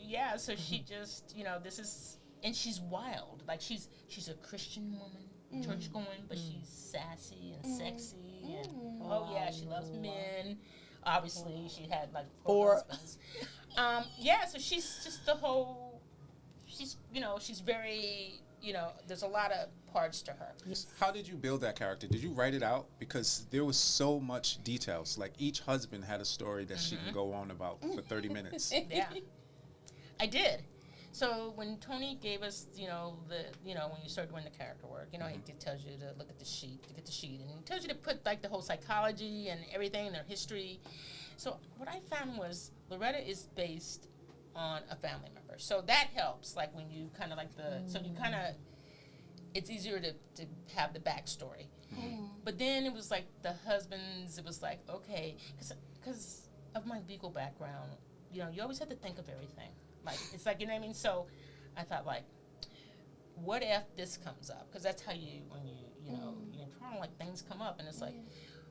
Speaker 2: she just this is, and she's wild. Like she's a Christian woman, church going, but she's sassy and sexy, and she loves men. Obviously, she had like 4 husbands. So she's just the whole. She's very there's a lot of parts to her.
Speaker 3: How did you build that character? Did you write it out? Because there was so much details. Like each husband had a story that she can go on about for 30 minutes.
Speaker 2: Yeah, I did. So when Tony gave us, when you start doing the character work, he tells you to look at the sheet, to get the sheet, and he tells you to put like the whole psychology and everything, their history. So what I found was Loretta is based on a family member, so that helps. Like when you kind of like it's easier to have the backstory. But then it was like the husbands. It was like okay, because of my legal background, you always have to think of everything. Like, it's like, what I mean? So I thought, like, what if this comes up? Because that's how when you're trying, like, things come up. And it's like,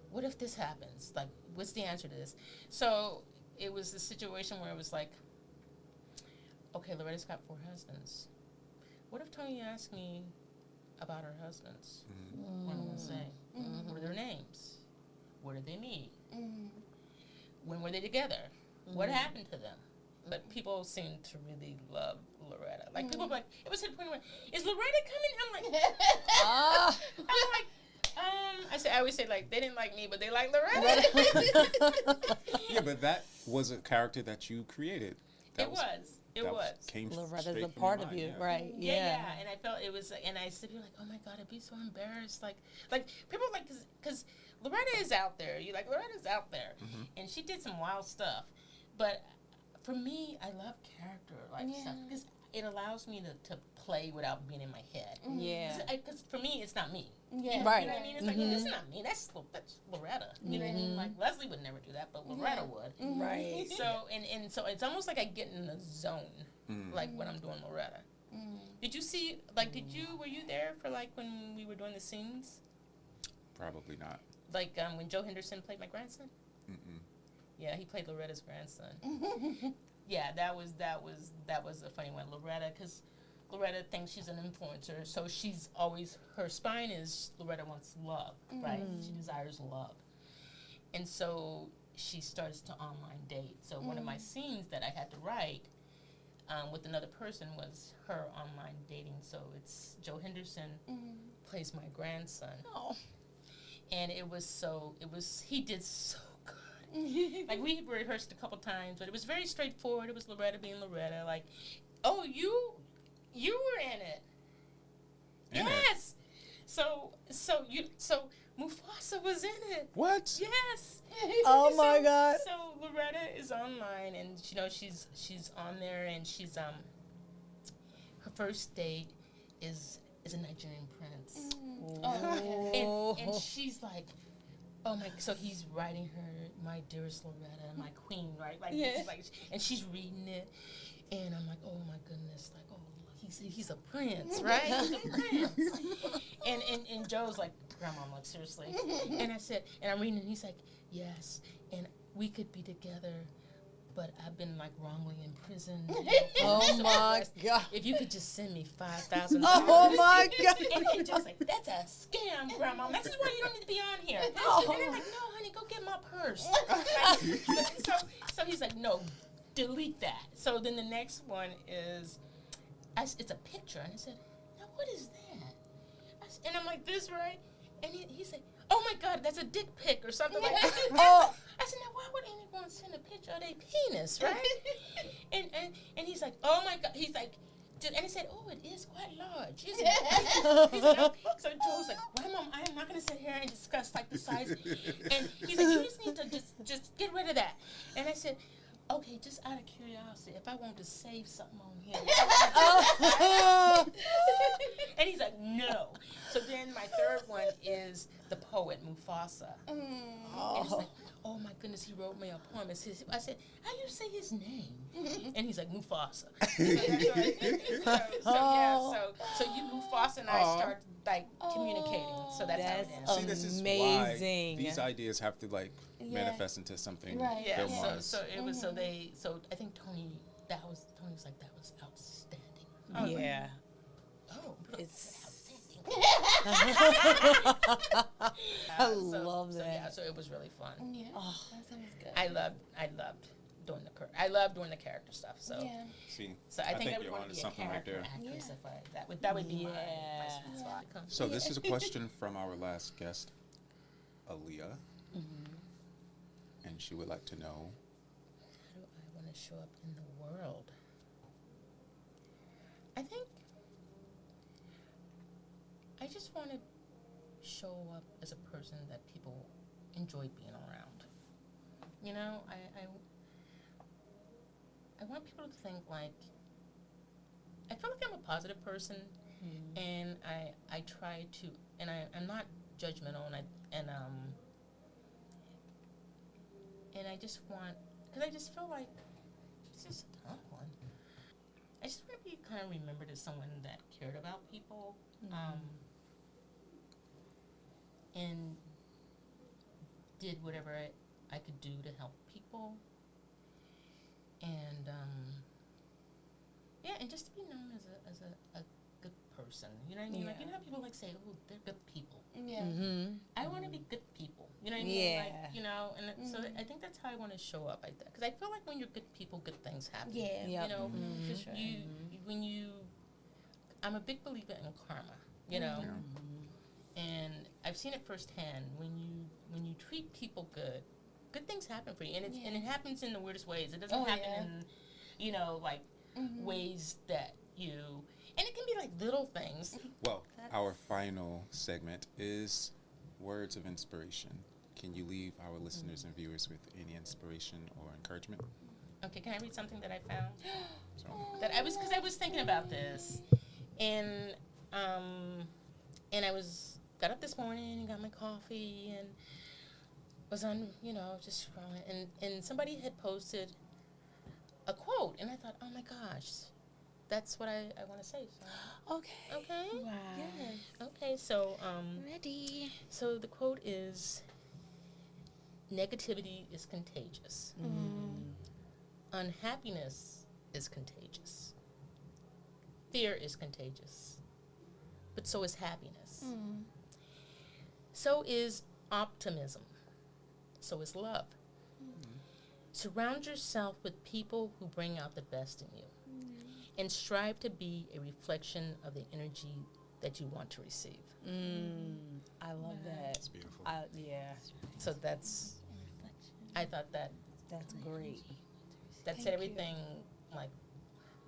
Speaker 2: what if this happens? Like, what's the answer to this? So it was a situation where it was like, okay, Loretta's got 4 husbands. What if Tony asked me about her husbands? What am I going to say? What are their names? Where did they meet? When were they together? What happened to them? But people seem to really love Loretta. Like, people were like, it was to the point where, is Loretta coming? I always say, like, they didn't like me, but they like Loretta.
Speaker 3: Yeah, but that was a character that you created. It
Speaker 2: was.
Speaker 3: Came
Speaker 1: Loretta's a part of you, right?
Speaker 2: Yeah. And I felt it was, and I said, like, oh my God, I'd be so embarrassed. Like people like, because Loretta is out there. Loretta's out there. And she did some wild stuff. But for me, I love character stuff because it allows me to play without being in my head.
Speaker 1: Yeah.
Speaker 2: Because for me, it's not me.
Speaker 4: Yeah.
Speaker 1: Right.
Speaker 2: You know what I mean? It's like, this is not me. That's Loretta. You know what I mean? Like, Leslie would never do that, but Loretta would.
Speaker 1: Right.
Speaker 2: So, and so it's almost like I get in the zone, like, when I'm doing Loretta. Did you see, like, were you there for, like, when we were doing the scenes?
Speaker 3: Probably not.
Speaker 2: Like, when Joe Henderson played my grandson? Yeah, he played Loretta's grandson. Yeah, that was a funny one. Loretta, because Loretta thinks she's an influencer, so she's always, her spine is Loretta wants love, right? She desires love. And so she starts to online date. So one of my scenes that I had to write with another person was her online dating. So it's Joe Henderson plays my grandson. Oh. And he did so good. Like, we rehearsed a couple times, but it was very straightforward. It was Loretta being Loretta. Like, oh, you were in it. Yes. So Mufasa was in it.
Speaker 3: What?
Speaker 2: Yes.
Speaker 1: Oh my God.
Speaker 2: So Loretta is online, and she's on there, and she's her first date is a Nigerian prince. And she's like, oh my! So he's writing her, my dearest Loretta, my queen, right? Like, it's like, and she's reading it, and I'm like, oh my goodness, like, oh, he's a prince, right? He's a prince. And Joe's like, Grandma, I'm like, seriously? And I said, and I'm reading, and he's like, yes, and we could be together, but I've been, like, wrongly imprisoned.
Speaker 1: Oh my God!
Speaker 2: If you could just send me $5,000.
Speaker 1: Oh my God!
Speaker 2: And Joe's like, that's a scam, Grandma. This is why you don't need to be on here. And I'm like, no, honey, go get my purse. So he's like, no, delete that. So then the next one is, it's a picture, and I said, now what is that? And I'm like, this, right? And he said, oh my God, that's a dick pic or something like that.
Speaker 1: Oh.
Speaker 2: I said, now why would anyone send a picture of their penis, right? and he's like, oh my God, he's like, and he said, oh, it is quite large, isn't it? He's like, so Joe's like, Grandma, I am not going to sit here and discuss, like, the size. And he's like, you just need to just get rid of that. And I said, okay, just out of curiosity, if I want to save something on here. And he's like, no. So then my third one is the poet, Mufasa. And he's like, oh my goodness, he wrote me a poem. I said, how do you say his name? And he's like, Mufasa. So Mufasa and I start, like, communicating. So that's how it ends.
Speaker 3: See, this is
Speaker 1: amazing.
Speaker 3: why these ideas have to, like, manifest into something
Speaker 2: Yeah,
Speaker 3: film-wise.
Speaker 2: so it was, so I think Tony was like, that was outstanding. I was
Speaker 1: Yeah.
Speaker 2: like, oh,
Speaker 1: It's.
Speaker 2: I
Speaker 1: love that.
Speaker 2: So yeah, so it was really fun.
Speaker 4: Yeah, that sounds good.
Speaker 2: I loved I love doing the character stuff. So
Speaker 4: Yeah.
Speaker 3: See,
Speaker 2: so I think I would
Speaker 3: you're
Speaker 2: want
Speaker 3: onto
Speaker 2: to be a
Speaker 3: something right
Speaker 2: character
Speaker 3: there.
Speaker 2: actress if that would be my sweet spot.
Speaker 3: So this is a question from our last guest, Aaliyah, and she would like to know,
Speaker 2: How do I want to show up in the world? I think I just want to show up as a person that people enjoy being around. You know, I want people to think like, I feel like I'm a positive person, and I try to, and I'm not judgmental, and I just want, because I just feel like, it's just a tough one. I just want to be kind of remembered as someone that cared about people, and did whatever I could do to help people, and and just to be known as a good person. You know what I mean? Like, you know how people like say, oh, they're good people.
Speaker 4: Yeah.
Speaker 2: I want to be good people. You know what I mean?
Speaker 1: Yeah.
Speaker 2: Like, you know, and so I think that's how I want to show up like that. Because I feel like when you're good people, good things happen.
Speaker 4: Yeah.
Speaker 1: Yep.
Speaker 2: You know,
Speaker 4: For sure.
Speaker 2: I'm a big believer in karma. You know, and I've seen it firsthand. When you treat people good, good things happen for you, and and it happens in the weirdest ways. It doesn't happen in, you know, like ways that you. And it can be like little things.
Speaker 3: well, our final segment is words of inspiration. Can you leave our listeners and viewers with any inspiration or encouragement?
Speaker 2: Okay, can I read something that I found?
Speaker 3: So,
Speaker 2: That I was thinking about this, and I got up this morning and got my coffee and was on, you know, just scrolling, and somebody had posted a quote, and I thought, oh my gosh, that's what I want to say. So. Okay.
Speaker 4: Wow.
Speaker 2: Yes. Okay. So
Speaker 4: Ready.
Speaker 2: So the quote is, negativity is contagious. Unhappiness is contagious. Fear is contagious. But so is happiness. So is optimism. So is love. Surround yourself with people who bring out the best in you. And strive to be a reflection of the energy that you want to receive.
Speaker 1: I love that.
Speaker 3: it's beautiful.
Speaker 1: Yeah,
Speaker 2: So that's, I thought
Speaker 1: that's great.
Speaker 2: that
Speaker 4: Thank
Speaker 2: said
Speaker 4: you.
Speaker 2: everything, like,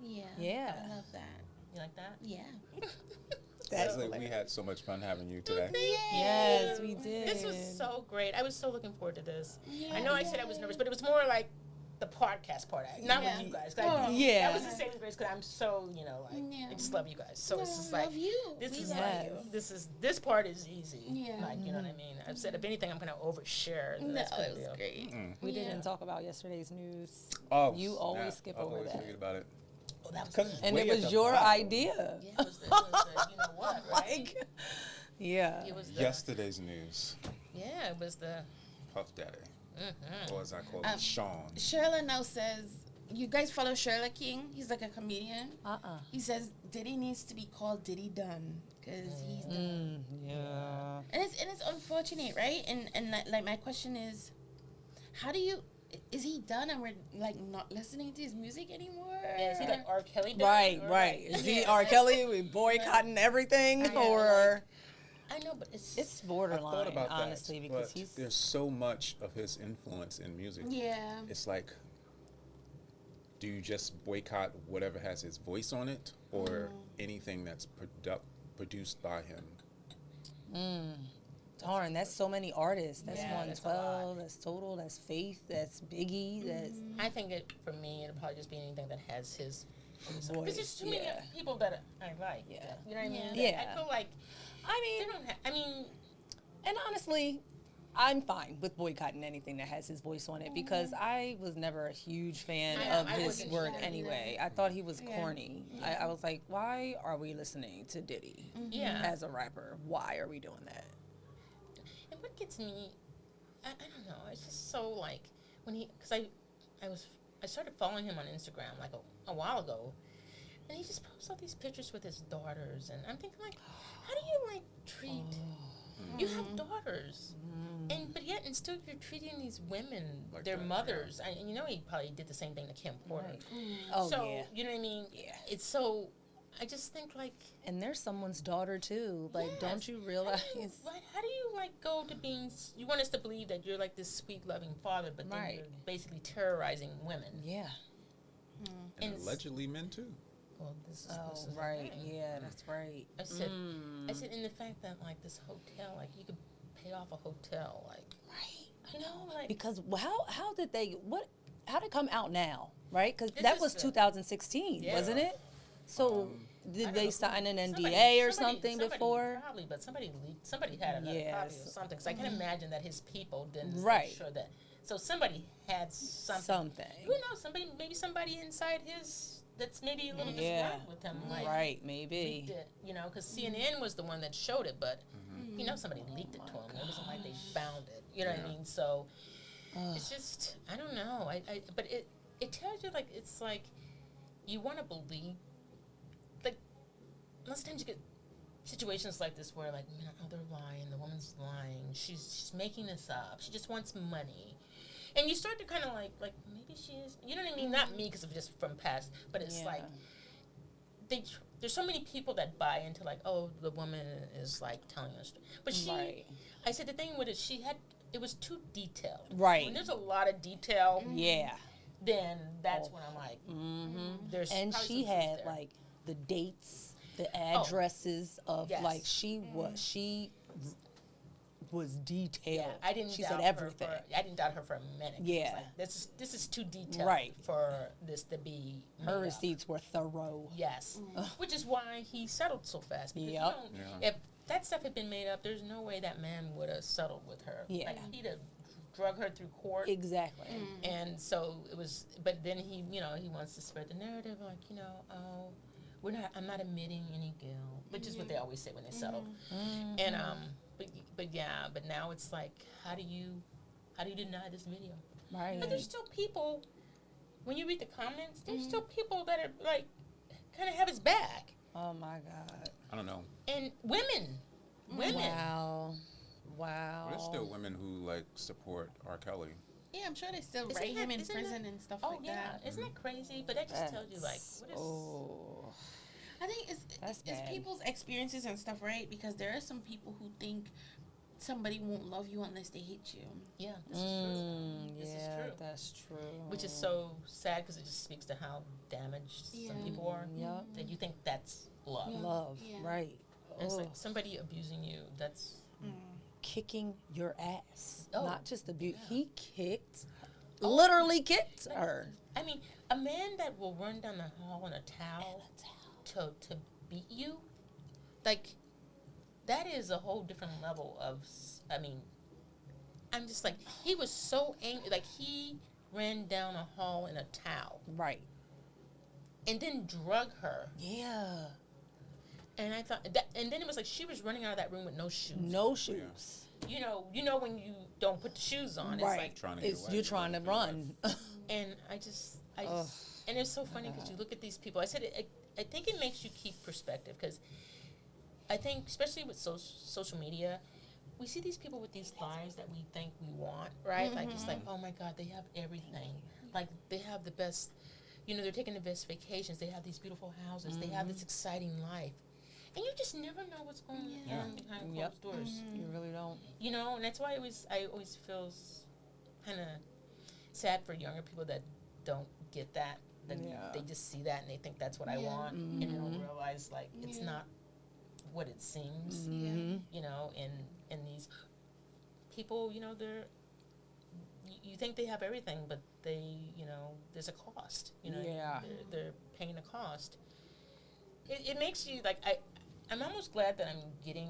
Speaker 4: Yeah.
Speaker 1: Yeah.
Speaker 4: I love that.
Speaker 2: you like that?
Speaker 4: Yeah.
Speaker 1: That's
Speaker 3: Leslie, we had so much fun having you today.
Speaker 1: Yes, we did.
Speaker 2: This was so great. I was so looking forward to this.
Speaker 4: Yeah.
Speaker 2: I know I said I was nervous, but it was more like the podcast part. Not with you guys. 'Cause
Speaker 4: Oh.
Speaker 1: Yeah.
Speaker 2: That was the saving grace because I'm so, you know, like,
Speaker 4: Yeah.
Speaker 2: I just love you guys. So it's just
Speaker 4: I
Speaker 2: like,
Speaker 4: love you.
Speaker 2: this
Speaker 4: We
Speaker 2: is
Speaker 4: love
Speaker 2: like,
Speaker 4: you.
Speaker 2: this part is easy.
Speaker 4: Yeah.
Speaker 2: Like, you know what I mean? I've said, if anything, I'm going to overshare.
Speaker 4: No,
Speaker 2: That's gonna
Speaker 4: it
Speaker 2: be
Speaker 4: was
Speaker 2: a-
Speaker 4: great.
Speaker 1: We
Speaker 4: Yeah.
Speaker 1: didn't talk about yesterday's news.
Speaker 3: Oh,
Speaker 1: You always
Speaker 3: snap.
Speaker 1: skip
Speaker 3: I
Speaker 1: over
Speaker 3: always
Speaker 1: that.
Speaker 3: forget about it.
Speaker 2: Oh, that was
Speaker 3: 'Cause
Speaker 2: good.
Speaker 3: it's
Speaker 1: And
Speaker 3: way
Speaker 1: it
Speaker 3: at
Speaker 1: was
Speaker 3: the
Speaker 1: your
Speaker 3: bottom.
Speaker 1: idea.
Speaker 2: Yeah, it was the you know what, right?
Speaker 1: Like, yeah.
Speaker 2: It was the,
Speaker 3: Yesterday's news.
Speaker 2: yeah, it was the,
Speaker 3: Puff Daddy, or as I call him,
Speaker 4: Um,
Speaker 3: Sean.
Speaker 4: Sherla now says, you guys follow Sherla King? He's like a comedian. He says Diddy needs to be called Diddy Dunn because he's done.
Speaker 1: Yeah.
Speaker 4: And it's unfortunate, right? And like my question is, how do you? Is he done and we're like not listening to his music anymore?
Speaker 2: yeah, is he like R. Kelly? done,
Speaker 1: Right,
Speaker 2: or
Speaker 1: right.
Speaker 2: like-
Speaker 1: Is he
Speaker 4: Yeah.
Speaker 1: R. Kelly? We boycotting everything,
Speaker 2: Yeah,
Speaker 1: or
Speaker 2: I know, but it's
Speaker 1: it's
Speaker 3: I
Speaker 1: borderline,
Speaker 3: thought about
Speaker 1: honestly,
Speaker 3: that,
Speaker 1: because
Speaker 3: but there's so much of his influence in music.
Speaker 4: Yeah.
Speaker 3: It's like, do you just boycott whatever has his voice on it, or anything that's produced by him?
Speaker 1: darn, that's so many artists. That's
Speaker 2: Yeah, that's a lot.
Speaker 1: 112. That's Total. That's Faith. That's Biggie. That's
Speaker 2: I think for me, it'll probably just be anything that has his voice.
Speaker 1: Voice,
Speaker 2: There's just too many
Speaker 1: yeah.
Speaker 2: people that I like.
Speaker 1: Yeah.
Speaker 2: You know what I mean?
Speaker 1: Yeah.
Speaker 2: I feel like
Speaker 1: I
Speaker 2: they
Speaker 1: mean,
Speaker 2: don't have, I mean,
Speaker 1: and honestly, I'm fine with boycotting anything that has his voice on it because I was never a huge fan
Speaker 2: I know,
Speaker 1: of
Speaker 2: I
Speaker 1: his
Speaker 2: wasn't
Speaker 1: work
Speaker 2: either.
Speaker 1: anyway. I thought he was
Speaker 4: Yeah.
Speaker 1: corny. I was like, why are we listening to Diddy
Speaker 2: yeah.
Speaker 1: as a rapper? Why are we doing that?
Speaker 2: And what gets me, I don't know. It's just so like when because I started following him on Instagram like a while ago, and he just posts all these pictures with his daughters, and I'm thinking like, how do you like treat? You have daughters, but yet and and still you're treating these women,
Speaker 3: Like
Speaker 2: their
Speaker 3: that,
Speaker 2: mothers. And you know he probably did the same thing to Kim Porter.
Speaker 1: Right.
Speaker 4: Mm.
Speaker 2: So,
Speaker 1: yeah.
Speaker 2: you know what I mean?
Speaker 1: Yeah.
Speaker 2: It's so, I just think, like,
Speaker 1: And there's someone's daughter too. Like,
Speaker 2: yes.
Speaker 1: don't you realize?
Speaker 2: How do you, like, go to being, you want us to believe that you're, like, this sweet, loving father, but then
Speaker 1: Right.
Speaker 2: you're basically terrorizing women.
Speaker 1: Yeah.
Speaker 3: And
Speaker 2: And
Speaker 3: allegedly men too.
Speaker 2: Well, this is
Speaker 1: Oh,
Speaker 2: this is
Speaker 1: right.
Speaker 2: okay.
Speaker 1: Yeah, that's right.
Speaker 2: I said, in the fact that, like, this hotel, like, you could pay off a hotel, like,
Speaker 1: Right.
Speaker 2: you know, like,
Speaker 1: Because how did they how did it come out now, right? Because
Speaker 2: This
Speaker 1: that
Speaker 2: is
Speaker 1: was
Speaker 2: the-
Speaker 1: 2016,
Speaker 2: Yeah.
Speaker 1: wasn't it? So
Speaker 2: I
Speaker 1: did
Speaker 2: don't
Speaker 1: they
Speaker 2: know
Speaker 1: sign an
Speaker 2: who-
Speaker 1: NDA or
Speaker 2: somebody-
Speaker 1: something
Speaker 2: somebody
Speaker 1: before?
Speaker 2: Probably, but somebody leaked. Somebody had another copy
Speaker 1: Yes.
Speaker 2: or something. Because I can imagine that his people didn't
Speaker 1: Right.
Speaker 2: make sure that. So somebody had something.
Speaker 1: Something.
Speaker 2: Who knows? Maybe somebody inside his that's maybe a little
Speaker 1: Yeah.
Speaker 2: disgruntled with him. Like,
Speaker 1: Right,
Speaker 2: leaked
Speaker 1: maybe.
Speaker 2: it, you know, because CNN was the one that showed it, but you know somebody leaked it to him. It wasn't like they found it. You know what I mean? So it's just I don't know. But it tells you like it's like you want to believe. Like most times you get situations like this where like they're lying, the woman's lying, she's making this up, she just wants money. And you start to kind of like maybe she is, you know what I mean? Not me because of just from past, but it's
Speaker 1: Yeah.
Speaker 2: like there's so many people that buy into like, oh, the woman is like telling us, but she.
Speaker 1: Right.
Speaker 2: I said the thing with it, it was too detailed.
Speaker 1: Right.
Speaker 2: When there's a lot of detail,
Speaker 1: Yeah.
Speaker 2: then that's when I'm like, there's
Speaker 1: And
Speaker 2: probably
Speaker 1: she
Speaker 2: some truth
Speaker 1: had
Speaker 2: there.
Speaker 1: like the dates, the addresses of
Speaker 2: Yes.
Speaker 1: like she was detailed.
Speaker 2: Yeah, I didn't.
Speaker 1: She
Speaker 2: doubt
Speaker 1: said
Speaker 2: her
Speaker 1: everything.
Speaker 2: I didn't doubt her for a minute. She was
Speaker 1: Yeah.
Speaker 2: like, this is too detailed
Speaker 1: Right.
Speaker 2: for this to be.
Speaker 1: Her
Speaker 2: made up.
Speaker 1: receipts were thorough.
Speaker 2: Yes, which is why he settled so fast. Because
Speaker 1: Yep.
Speaker 2: if that stuff had been made up, there's no way that man would have settled with her.
Speaker 1: Yeah.
Speaker 2: Like, he'd have drug her through court.
Speaker 1: Exactly.
Speaker 2: And so it was, but then he wants to spread the narrative, like, oh, I'm not admitting any guilt, which is what they always say when they settle. And but now it's like, how do you deny this video?
Speaker 1: Right.
Speaker 2: But there's still people, when you read the comments, there's still people that are like, kind of have his back,
Speaker 1: Oh my God.
Speaker 3: I don't know.
Speaker 2: and women.
Speaker 1: Wow.
Speaker 3: Well, there's still women who like support R. Kelly.
Speaker 4: Yeah, I'm sure they still
Speaker 2: Isn't
Speaker 4: write
Speaker 2: that-
Speaker 4: him in
Speaker 2: isn't
Speaker 4: prison
Speaker 2: that-
Speaker 4: and stuff
Speaker 2: Oh
Speaker 4: like
Speaker 2: yeah,
Speaker 4: that.
Speaker 2: isn't that crazy? But that just tells you like, what is?
Speaker 1: Oh.
Speaker 4: I think
Speaker 1: That's
Speaker 4: it's
Speaker 1: bad.
Speaker 4: people's experiences and stuff, right? Because there are some people who think somebody won't love you unless they hit you.
Speaker 2: Yeah, this is true. This is
Speaker 1: Yeah,
Speaker 2: true.
Speaker 1: that's true.
Speaker 2: Which is so sad because it just speaks to how damaged some
Speaker 4: Yeah.
Speaker 2: people are.
Speaker 1: Yep.
Speaker 2: That you think that's love.
Speaker 4: Yeah.
Speaker 1: Love.
Speaker 4: Yeah.
Speaker 1: Right.
Speaker 2: And it's
Speaker 1: Oh.
Speaker 2: like somebody abusing you. That's
Speaker 1: Kicking your ass.
Speaker 2: Oh.
Speaker 1: Not just abuse. He literally kicked her.
Speaker 2: I mean, a man that will run down the hall in a towel to beat you, like that is a whole different level of. I mean, I'm just like he was so angry. Like he ran down a hall in a towel
Speaker 1: Right.
Speaker 2: and then drug her.
Speaker 1: Yeah.
Speaker 2: And I thought that, and then it was like she was running out of that room with no shoes.
Speaker 1: No shoes.
Speaker 2: You know when you don't put the shoes on,
Speaker 1: Right.
Speaker 2: it's
Speaker 3: Trying to get away.
Speaker 1: You're trying to run.
Speaker 2: like, and I just, and it's so funny because you look at these people. I said, I think it makes you keep perspective because I think, especially with social media, we see these people with these lives that we think we want, right? Like it's like, oh my God, they have everything. Like they have the best, they're taking the best vacations. They have these beautiful houses. They have this exciting life. And you just never know what's going on behind closed doors.
Speaker 1: You really don't.
Speaker 2: And that's why I always feel kind of sad for younger people that don't get that. That they just see that and they think that's what I want, and they don't realize like it's not what it seems. And these people, they're you think they have everything, but they, there's a cost. They're paying a cost. It makes you like I'm almost glad that I'm getting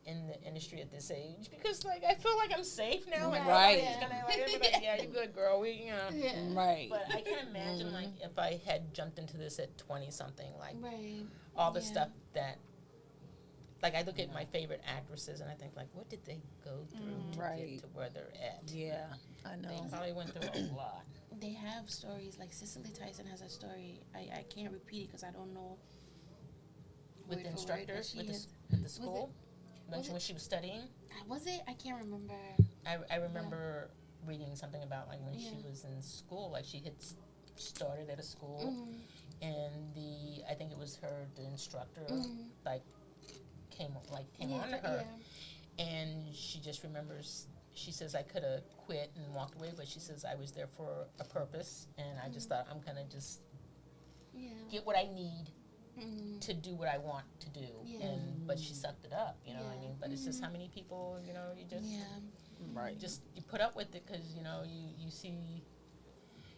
Speaker 2: in the industry at this age because like I feel like I'm safe now. Like,
Speaker 1: Right.
Speaker 2: nobody's gonna like, be like, yeah, you're good, girl.
Speaker 1: Right.
Speaker 2: But I can imagine like if I had jumped into this at 20 something, like
Speaker 4: Right.
Speaker 2: all the stuff that. Like I look at my favorite actresses and I think like, what did they go through to
Speaker 1: Right.
Speaker 2: get to where they're at?
Speaker 1: Yeah, I
Speaker 2: They
Speaker 1: know.
Speaker 2: probably went through a lot.
Speaker 4: They have stories like Cicely Tyson has a story. I can't repeat it because I don't know.
Speaker 2: With
Speaker 4: word
Speaker 2: the
Speaker 4: for word,
Speaker 2: instructor,
Speaker 4: but she
Speaker 2: with
Speaker 4: is-
Speaker 2: the school,
Speaker 4: was
Speaker 2: when she was studying.
Speaker 4: Was it? I can't remember.
Speaker 2: I remember reading something about like when she was in school, like she had started at a school, and I think it was the instructor, like came on to her, and she just remembers. She says, I could have quit and walked away, but she says, I was there for a purpose, and I just thought I'm going to just get what I need to do what I want to do. But she sucked it up, you know what I mean? But it's just how many people, you know, you just, you put up with it because, you know, you see,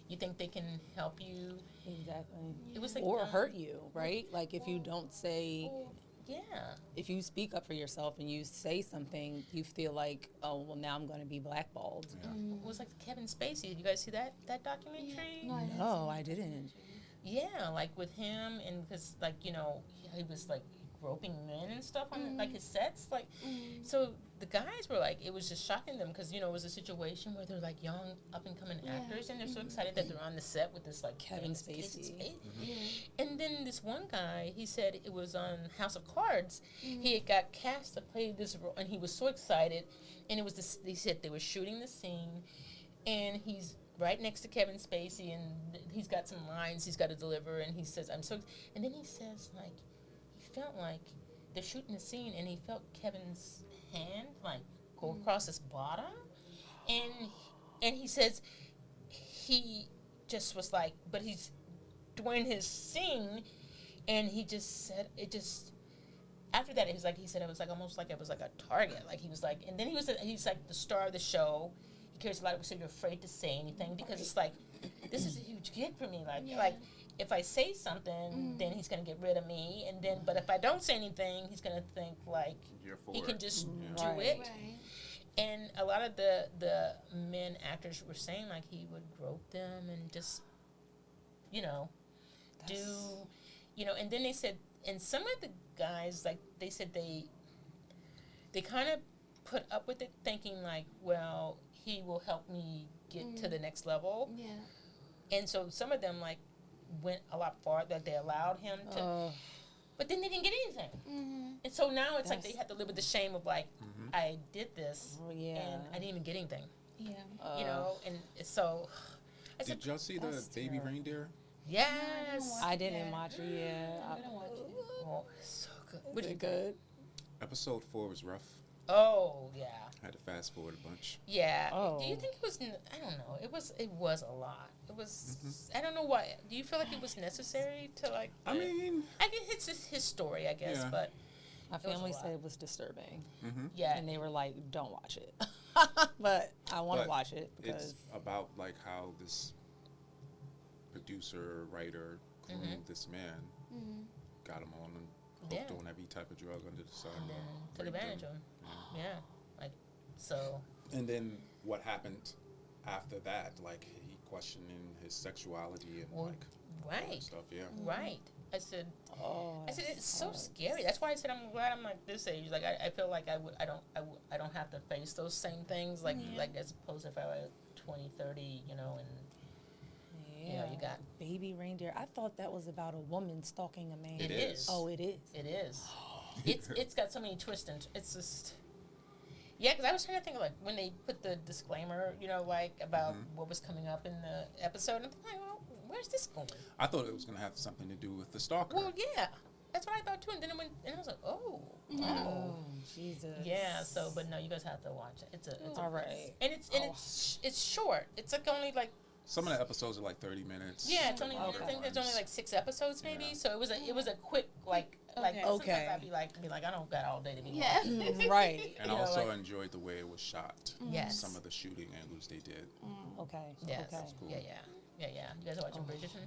Speaker 2: you think they can help you.
Speaker 1: Exactly.
Speaker 2: It was like,
Speaker 1: or hurt you, right? Like if you don't say...
Speaker 2: Yeah.
Speaker 1: If you speak up for yourself and you say something, you feel like, oh, well, now I'm going to be blackballed.
Speaker 3: Yeah.
Speaker 2: It was like Kevin Spacey. Did you guys see that documentary?
Speaker 4: Yeah.
Speaker 1: No, I didn't.
Speaker 2: Yeah, like with him, and because, like, you know, he was, like, groping men and stuff on, like, his sets. Like, so the guys were, like, it was just shocking them because, you know, it was a situation where they're, like, young, up-and-coming actors, and they're so excited that they're on the set with this, like,
Speaker 1: Kevin Spacey.
Speaker 2: And then this one guy, he said it was on House of Cards. He had got cast to play this role, and he was so excited. And it was this, he said they were shooting the scene, and he's right next to Kevin Spacey, and he's got some lines he's got to deliver, and he says, I'm so, and then he says, like, he felt like they're shooting the scene, and he felt Kevin's hand, like, go across his bottom, and he says he just was like, but he's doing his scene, and he just said, it just, after that, he said it was like almost like it was like a target, like he was like, and then he's like the star of the show. He cares a lot, so you're afraid to say anything because it's like, this is a huge gig for me, like if I say something, then he's gonna get rid of me, and then, but if I don't say anything, he's gonna think like he can just do it.
Speaker 4: Right.
Speaker 2: And a lot of the men actors were saying like he would grope them and just, you know, do, you know, and then they said, and some of the guys, like they said they kind of put up with it thinking like, well, he will help me get to the next level.
Speaker 4: Yeah.
Speaker 2: And so some of them like went a lot farther, that they allowed him to, but then they didn't get anything. And so now it's like they have to live with the shame of like, I did this and I didn't even get anything.
Speaker 4: Yeah.
Speaker 2: You know, and so I said,
Speaker 3: Did y'all see the baby reindeer?
Speaker 2: yes.
Speaker 1: I didn't watch it yet.
Speaker 4: I'm gonna watch it.
Speaker 2: Oh, so good.
Speaker 1: Was it good?
Speaker 3: Episode 4 was rough.
Speaker 2: Oh, yeah.
Speaker 3: I had to fast forward a bunch.
Speaker 2: Yeah.
Speaker 1: Oh.
Speaker 2: Do you think it was, I don't know, it was a lot. It was, I don't know why. Do you feel like it was necessary to like,
Speaker 3: I mean,
Speaker 2: I guess it's his story, I guess,
Speaker 3: Yeah.
Speaker 2: but
Speaker 1: My
Speaker 2: was a
Speaker 1: family
Speaker 2: lot.
Speaker 1: said it was disturbing.
Speaker 2: yeah.
Speaker 1: And they were like, don't watch it. But I want to
Speaker 3: But
Speaker 1: watch it because...
Speaker 3: it's about like how this producer, writer, groomed this man, got him on and hooked on every type of drug under the sun.
Speaker 2: And then took
Speaker 3: raped
Speaker 2: advantage of him. Yeah. Like, so.
Speaker 3: And then what happened after that? Like he questioning his sexuality and
Speaker 2: Well,
Speaker 3: like all that
Speaker 2: right.
Speaker 3: stuff. Yeah.
Speaker 2: Right. I said,
Speaker 1: Oh,
Speaker 2: it's so scary. That's why I said I'm glad I'm like this age. Like I feel like I don't have to face those same things. Like as opposed to if I were 20, 30, you know, and
Speaker 1: yeah.
Speaker 2: you know, you got
Speaker 1: Baby Reindeer. I thought that was about a woman stalking a man.
Speaker 2: It is.
Speaker 1: Oh, it is.
Speaker 2: It is. It's got so many twists and it's just. Yeah, because I was trying to think of, like, when they put the disclaimer, you know, like, about what was coming up in the episode, and I'm like, well, where's this going?
Speaker 3: I thought it was gonna have something to do with the stalker.
Speaker 2: Well, yeah, that's what I thought too, and then it went, and I was like, oh,
Speaker 1: Jesus.
Speaker 2: yeah. So, but no, you guys have to watch it. It's a
Speaker 1: All right.
Speaker 2: and it's short. It's like only like.
Speaker 3: Some of the episodes are like 30 minutes.
Speaker 2: Yeah, it's only.
Speaker 1: Okay.
Speaker 2: I think there's only like 6 episodes, maybe.
Speaker 3: Yeah.
Speaker 2: So it was a quick like.
Speaker 4: Okay.
Speaker 2: Sometimes I'd be like I don't got all day to be.
Speaker 4: Yeah.
Speaker 1: Right.
Speaker 3: And
Speaker 2: You
Speaker 3: I
Speaker 2: know,
Speaker 3: also
Speaker 2: like-
Speaker 3: enjoyed the way it was shot.
Speaker 2: Yes.
Speaker 3: Some of the shooting angles they did.
Speaker 1: Okay.
Speaker 2: Yes.
Speaker 1: Okay.
Speaker 3: Cool.
Speaker 2: Yeah. You guys are watching Bridgerton?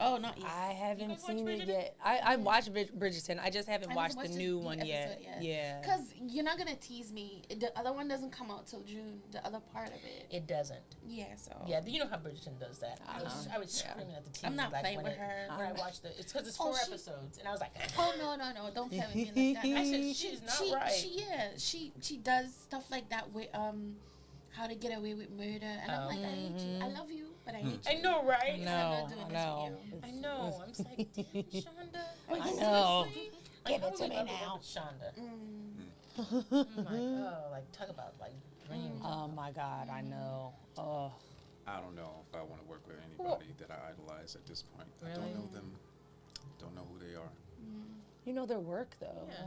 Speaker 4: Oh, not yet.
Speaker 1: I haven't
Speaker 2: guys watch
Speaker 1: seen it
Speaker 2: Bridgerton?
Speaker 1: yet. I watched Bridgerton. I just haven't
Speaker 4: I
Speaker 1: watched
Speaker 4: haven't
Speaker 1: the
Speaker 4: watched
Speaker 1: new
Speaker 4: the
Speaker 1: one yet.
Speaker 4: episode yet.
Speaker 1: Yeah.
Speaker 4: Because you're not going to tease me. The other one doesn't come out till June, the other part of it.
Speaker 2: It doesn't.
Speaker 4: Yeah, so.
Speaker 2: Yeah, you know how Bridgerton does that. I was screaming at the TV.
Speaker 4: I'm not
Speaker 2: like,
Speaker 4: playing
Speaker 2: when
Speaker 4: with her.
Speaker 2: When I watched it's because it's
Speaker 4: Oh,
Speaker 2: 4
Speaker 4: she-
Speaker 2: episodes, and I was like,
Speaker 4: Oh, no. Don't play with me like that.
Speaker 2: I said, she's not right.
Speaker 4: She does stuff like that with, How to Get Away with Murder. And I'm like, I hate you. I love you, but I hate you.
Speaker 2: I know, right?
Speaker 4: I'm
Speaker 1: No,
Speaker 4: not doing this
Speaker 1: no.
Speaker 4: with you.
Speaker 2: I know. I'm just like, damn, Shonda.
Speaker 1: I know.
Speaker 2: Seriously?
Speaker 1: Give
Speaker 2: Like,
Speaker 1: it to
Speaker 2: I
Speaker 1: me
Speaker 2: would love
Speaker 1: now.
Speaker 2: work with Shonda. I'm like, oh, like talk about like dream.
Speaker 1: Oh my God, I know. Oh,
Speaker 3: I don't know if I want to work with anybody that I idolize at this point. I
Speaker 2: Really?
Speaker 3: don't know them. Don't know who they are.
Speaker 1: you know their work though.
Speaker 2: Yeah.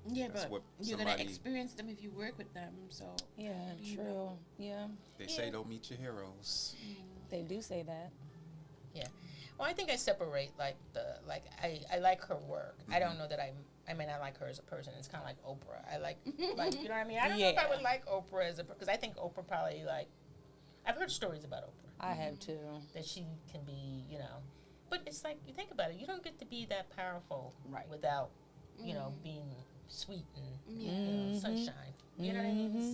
Speaker 4: Yeah,
Speaker 3: That's
Speaker 4: but
Speaker 3: what
Speaker 4: you're gonna
Speaker 3: somebody-
Speaker 4: experience them if you work with them. So
Speaker 1: Yeah,
Speaker 4: you
Speaker 1: true.
Speaker 4: know.
Speaker 1: Yeah,
Speaker 3: They say don't meet your heroes.
Speaker 1: they do say that.
Speaker 2: Well, I think I separate I like her work. I don't know that I mean I like her as a person. It's kind of like Oprah. I like you know what I mean. I don't know if I
Speaker 1: Yeah.
Speaker 2: would like Oprah as a because I think Oprah probably like I've heard stories about Oprah
Speaker 1: I have too.
Speaker 2: that she can be but it's like you think about it. You don't get to be that powerful
Speaker 1: Right.
Speaker 2: without being sweet and
Speaker 1: Mhm.
Speaker 2: sunshine. You know what I mean?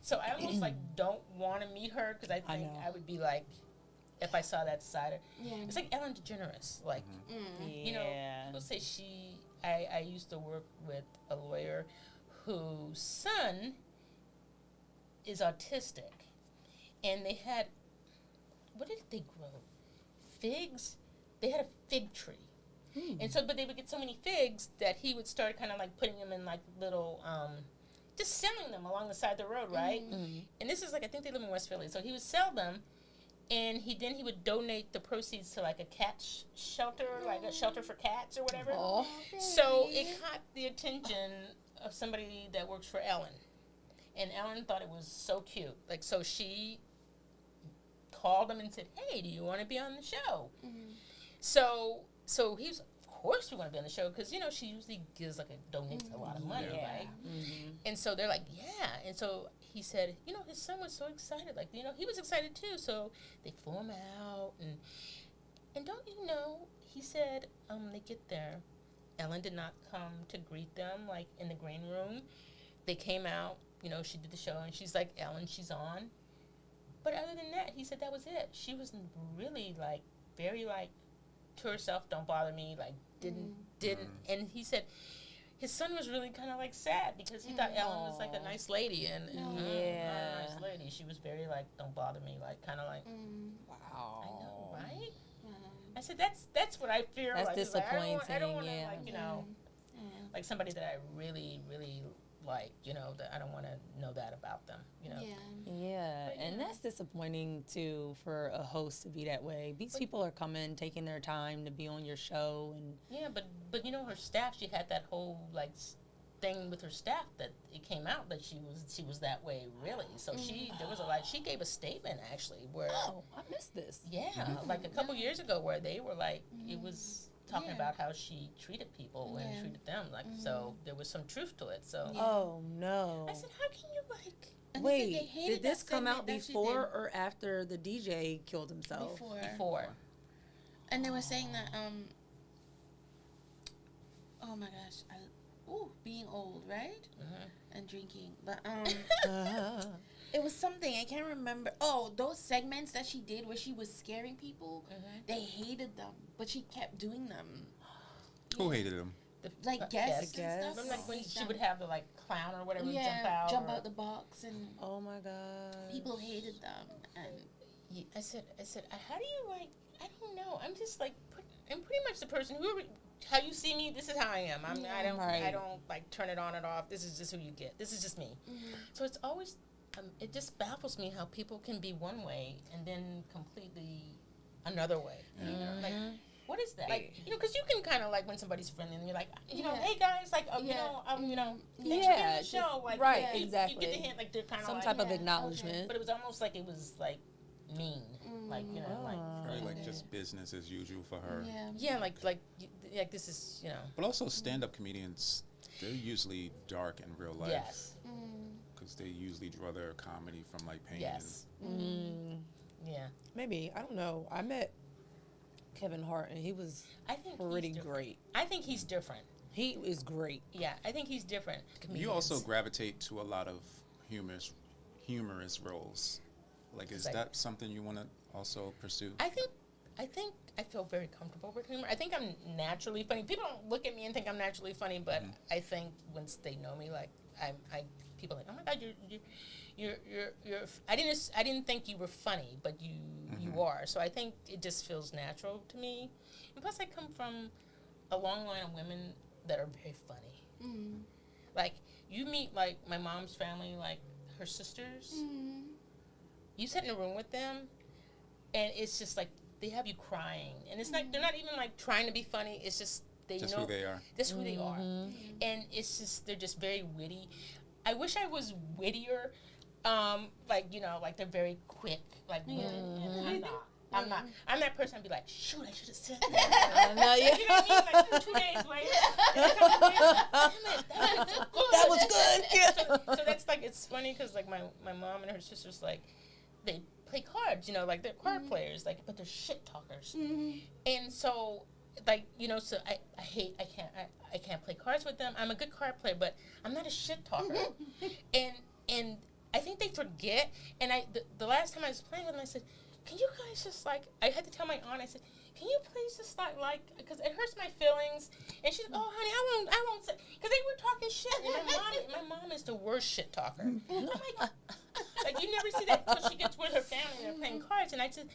Speaker 2: So I almost like don't want to meet her because I think
Speaker 1: know.
Speaker 2: I would be like if I saw that side of
Speaker 4: Yeah.
Speaker 2: it's like Ellen DeGeneres. Like
Speaker 1: Yeah.
Speaker 2: people say I used to work with a lawyer whose son is autistic, and they had what did they grow? Figs. They had a fig tree. And so, but they would get so many figs that he would start kind of like putting them in like little, just selling them along the side of the road, right? And this is like, I think they live in West Philly. So he would sell them, and he would donate the proceeds to like a cat shelter, like a shelter for cats or whatever.
Speaker 1: Oh.
Speaker 2: So it caught the attention of somebody that works for Ellen. And Ellen thought it was so cute. Like, so she called him and said, hey, do you want to be on the show? So he was, of course we want to be on the show because, she usually gives donates a lot of money,
Speaker 1: Yeah.
Speaker 2: right? And so they're like, yeah. And so he said, his son was so excited. Like, he was excited too. So they flew him out. And don't you know, he said, they get there. Ellen did not come to greet them, like, in the green room. They came out, she did the show, and she's like, Ellen, she's on. But other than that, he said that was it. She was really, like, very, like, to herself, don't bother me, like, didn't. And he said his son was really kind of, like, sad because he thought Ellen was, like, a nice lady. And not a nice lady. She was very, like, don't bother me, like, kind of like,
Speaker 1: Wow.
Speaker 2: I know, right? I said, that's what I fear.
Speaker 1: That's
Speaker 2: like, is, like, I don't want to,
Speaker 1: disappointing,
Speaker 2: like, like somebody that I really, really like, that I don't want to know that about them,
Speaker 1: Yeah, and that's disappointing too for a host to be that way. These people are coming, taking their time to be on your show, and
Speaker 2: Yeah, but her staff, she had that whole like thing with her staff that it came out that she was that way really. So she gave a statement actually where
Speaker 1: I missed this.
Speaker 2: like a couple years ago where they were like it was talking about how she treated people and treated them like so there was some truth to it. So
Speaker 1: Oh no!
Speaker 2: I said, how can you like?
Speaker 4: And they said they
Speaker 1: Wait,
Speaker 4: hated
Speaker 1: did this
Speaker 4: that
Speaker 1: come out
Speaker 4: segment that she
Speaker 1: before
Speaker 4: did.
Speaker 1: or after the DJ killed himself?
Speaker 2: Before.
Speaker 4: And they were saying that oh my gosh, being old, right? And drinking, but it was something I can't remember. Oh, those segments that she did where she was scaring people, they hated them, but she kept doing them.
Speaker 3: Who hated him?
Speaker 4: Like guests and stuff.
Speaker 2: Remember like when
Speaker 4: hate
Speaker 2: she
Speaker 4: them.
Speaker 2: would have the like clown or whatever jump out.
Speaker 4: the box, and
Speaker 1: Oh my god!
Speaker 4: people hated them. And
Speaker 2: I said, how do you like? I don't know. I'm just like, I'm pretty much the person who, how you see me. This is how I am. I don't like turn it on and off. This is just who you get. This is just me. So it's always, it just baffles me how people can be one way and then completely another way. Like, what is that? Like, because you can kind of like when somebody's friendly and you're like, hey guys, like, thanks for being on the show. Like,
Speaker 1: right,
Speaker 2: you
Speaker 1: exactly.
Speaker 2: get the hint, like they're kind of
Speaker 1: Some
Speaker 2: like,
Speaker 1: type of acknowledgement.
Speaker 2: but it was almost like it was like mean, like like
Speaker 3: Probably like just business as usual for her.
Speaker 2: like this is
Speaker 3: But also stand-up comedians, they're usually dark in real life.
Speaker 2: yes,
Speaker 3: Because they usually draw their comedy from like pain.
Speaker 2: yes, yeah.
Speaker 1: Maybe, I don't know. I met Kevin Hart and he was
Speaker 2: I think
Speaker 1: pretty
Speaker 2: he's different.
Speaker 1: great.
Speaker 2: I think he's different.
Speaker 1: He is great.
Speaker 2: Yeah, I think he's different.
Speaker 3: You also gravitate to a lot of humorous roles. Like, is that something you want to also pursue?
Speaker 2: I think I feel very comfortable with humor. I think I'm naturally funny. People don't look at me and think I'm naturally funny, but I think once they know me, like people are like, oh my God, you're. I didn't think you were funny, but you are. So I think it just feels natural to me. And plus, I come from a long line of women that are very funny. Like you meet like my mom's family, like her sisters. You sit in a room with them, and it's just like they have you crying, and it's like they're not even like trying to be funny. It's just they
Speaker 3: Just
Speaker 2: know
Speaker 3: who they are.
Speaker 2: that's who they are, and it's just they're just very witty. I wish I was wittier, like like they're very quick, like with it, and I'm not. I'm not. I'm that person. I'd be like, shoot, I should have said that.
Speaker 1: No, yeah.
Speaker 2: You know what I mean? Like 2 days later, damn it,
Speaker 1: That was good. Yeah.
Speaker 2: So that's like, it's funny because like my mom and her sisters, like, they play cards, like they're card players, like, but they're shit talkers. And so, like, so I can't play cards with them. I'm a good card player, but I'm not a shit talker. and I think they forget. And the last time I was playing with them, I said, can you guys just like, I had to tell my aunt, I said, can you please just like, because it hurts my feelings. And she's like, oh, honey, I won't say, because they were talking shit. And my mom is the worst shit talker. I'm like you never see that until she gets with her family and they're playing cards. And I said,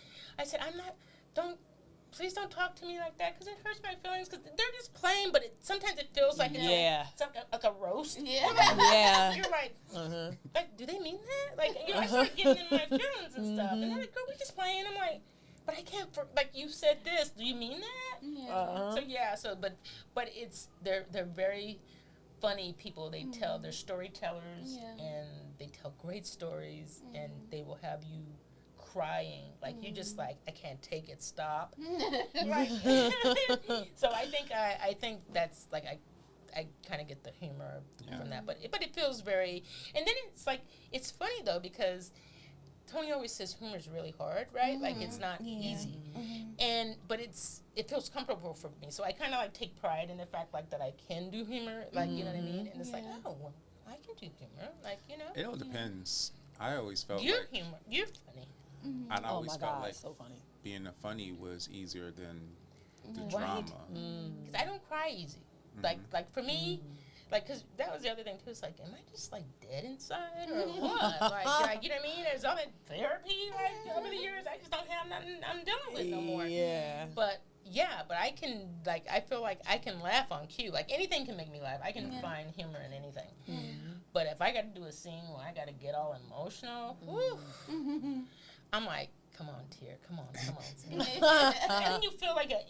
Speaker 2: please don't talk to me like that because it hurts my feelings because they're just playing, but sometimes it feels like it's like a roast.
Speaker 1: Yeah.
Speaker 2: You're like, like, do they mean that? Like, I start getting in my feelings and stuff. And they're like, girl, we're just playing. I'm like, but I can't, like, you said this. Do you mean that? But they're very funny people. They they're storytellers and they tell great stories and they will have you crying, like you just like, I can't take it, stop. Right. So I think that's like I kind of get the humor from that, but it feels very, and then it's like, it's funny though because Tony always says humor is really hard, right? Like it's not easy, but it feels comfortable for me. So I kind of like take pride in the fact like that I can do humor, like you know what I mean, and it's like, oh, well, I can do humor, like
Speaker 3: It all depends. I always felt
Speaker 2: you're
Speaker 3: like
Speaker 2: humor, you're funny.
Speaker 3: And I always felt like
Speaker 1: so funny.
Speaker 3: being a funny was easier than the
Speaker 2: Right.
Speaker 3: drama.
Speaker 2: Because I don't cry easy. Like for me, like, because that was the other thing too. It's like, am I just like dead inside or what? Like, you know what I mean? There's all that therapy, like over the years, I just don't have nothing I'm dealing with no more.
Speaker 1: Yeah.
Speaker 2: But I can, like, I feel like I can laugh on cue. Like anything can make me laugh. I can find humor in anything. But if I got to do a scene where I got to get all emotional, whew, I'm like, come on, tear, come on. And then you feel like a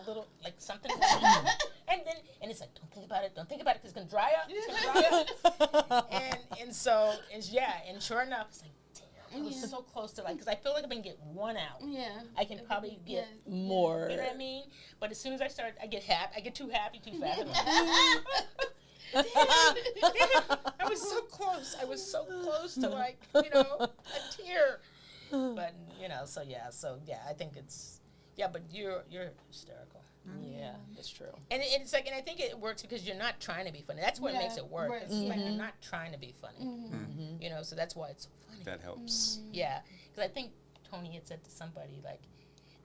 Speaker 2: little, like something, and it's like, don't think about it, because it's gonna dry up. And so, and sure enough, it's like, damn, I was so close to, like, because I feel like if I can get one out, I can probably get
Speaker 1: more.
Speaker 2: You know what I mean? But as soon as I get happy, I get too happy too fast. Damn it. I was so close to, like, a tear. But so I think it's but you're hysterical.
Speaker 1: Yeah, that's true.
Speaker 2: And it's like, and I think it works because you're not trying to be funny. That's what makes it work. Right. It's like you're not trying to be funny. So that's why it's so funny.
Speaker 3: That helps.
Speaker 2: Yeah, because I think Tony had said to somebody, like,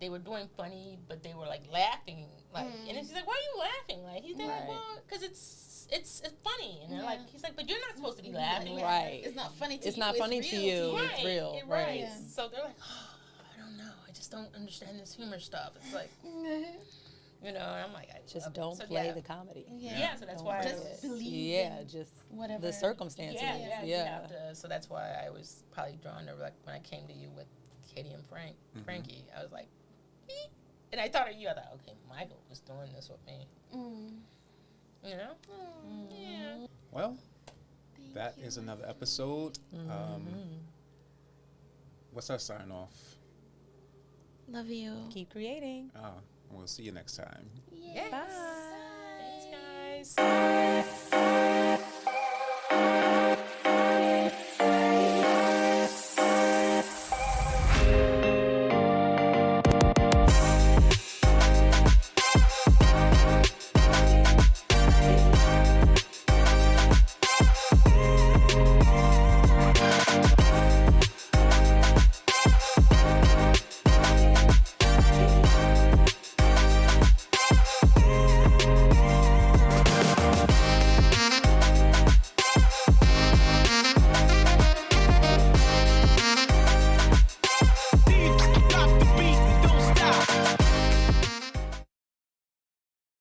Speaker 2: they were doing funny, but they were like laughing, like, and he's like, "Why are you laughing?" Like, he's like, "Well, because it's funny," and they're like, he's like, "But you're not supposed to be laughing,
Speaker 1: right?
Speaker 4: It's not funny to you.
Speaker 1: It's not funny to you.
Speaker 2: Right.
Speaker 1: It's real,
Speaker 2: right?
Speaker 1: Yeah.
Speaker 2: So they're like, "Oh, I don't know. I just don't understand this humor stuff." It's like, and I'm like,
Speaker 1: just don't play the comedy.
Speaker 2: Yeah, so that's why
Speaker 4: just believe.
Speaker 1: Just
Speaker 4: whatever
Speaker 1: the circumstances.
Speaker 2: Yeah. You have to, so that's why I was probably drawn to, like, when I came to you with Katie and Frankie, I was like, eek. And I thought of you. I thought, okay, Michael was doing this with me. Yeah.
Speaker 3: Well, that is another episode. What's our sign off?
Speaker 4: Love you.
Speaker 1: Keep creating.
Speaker 3: We'll see you next time.
Speaker 2: Yes.
Speaker 1: Bye.
Speaker 2: Thanks, guys.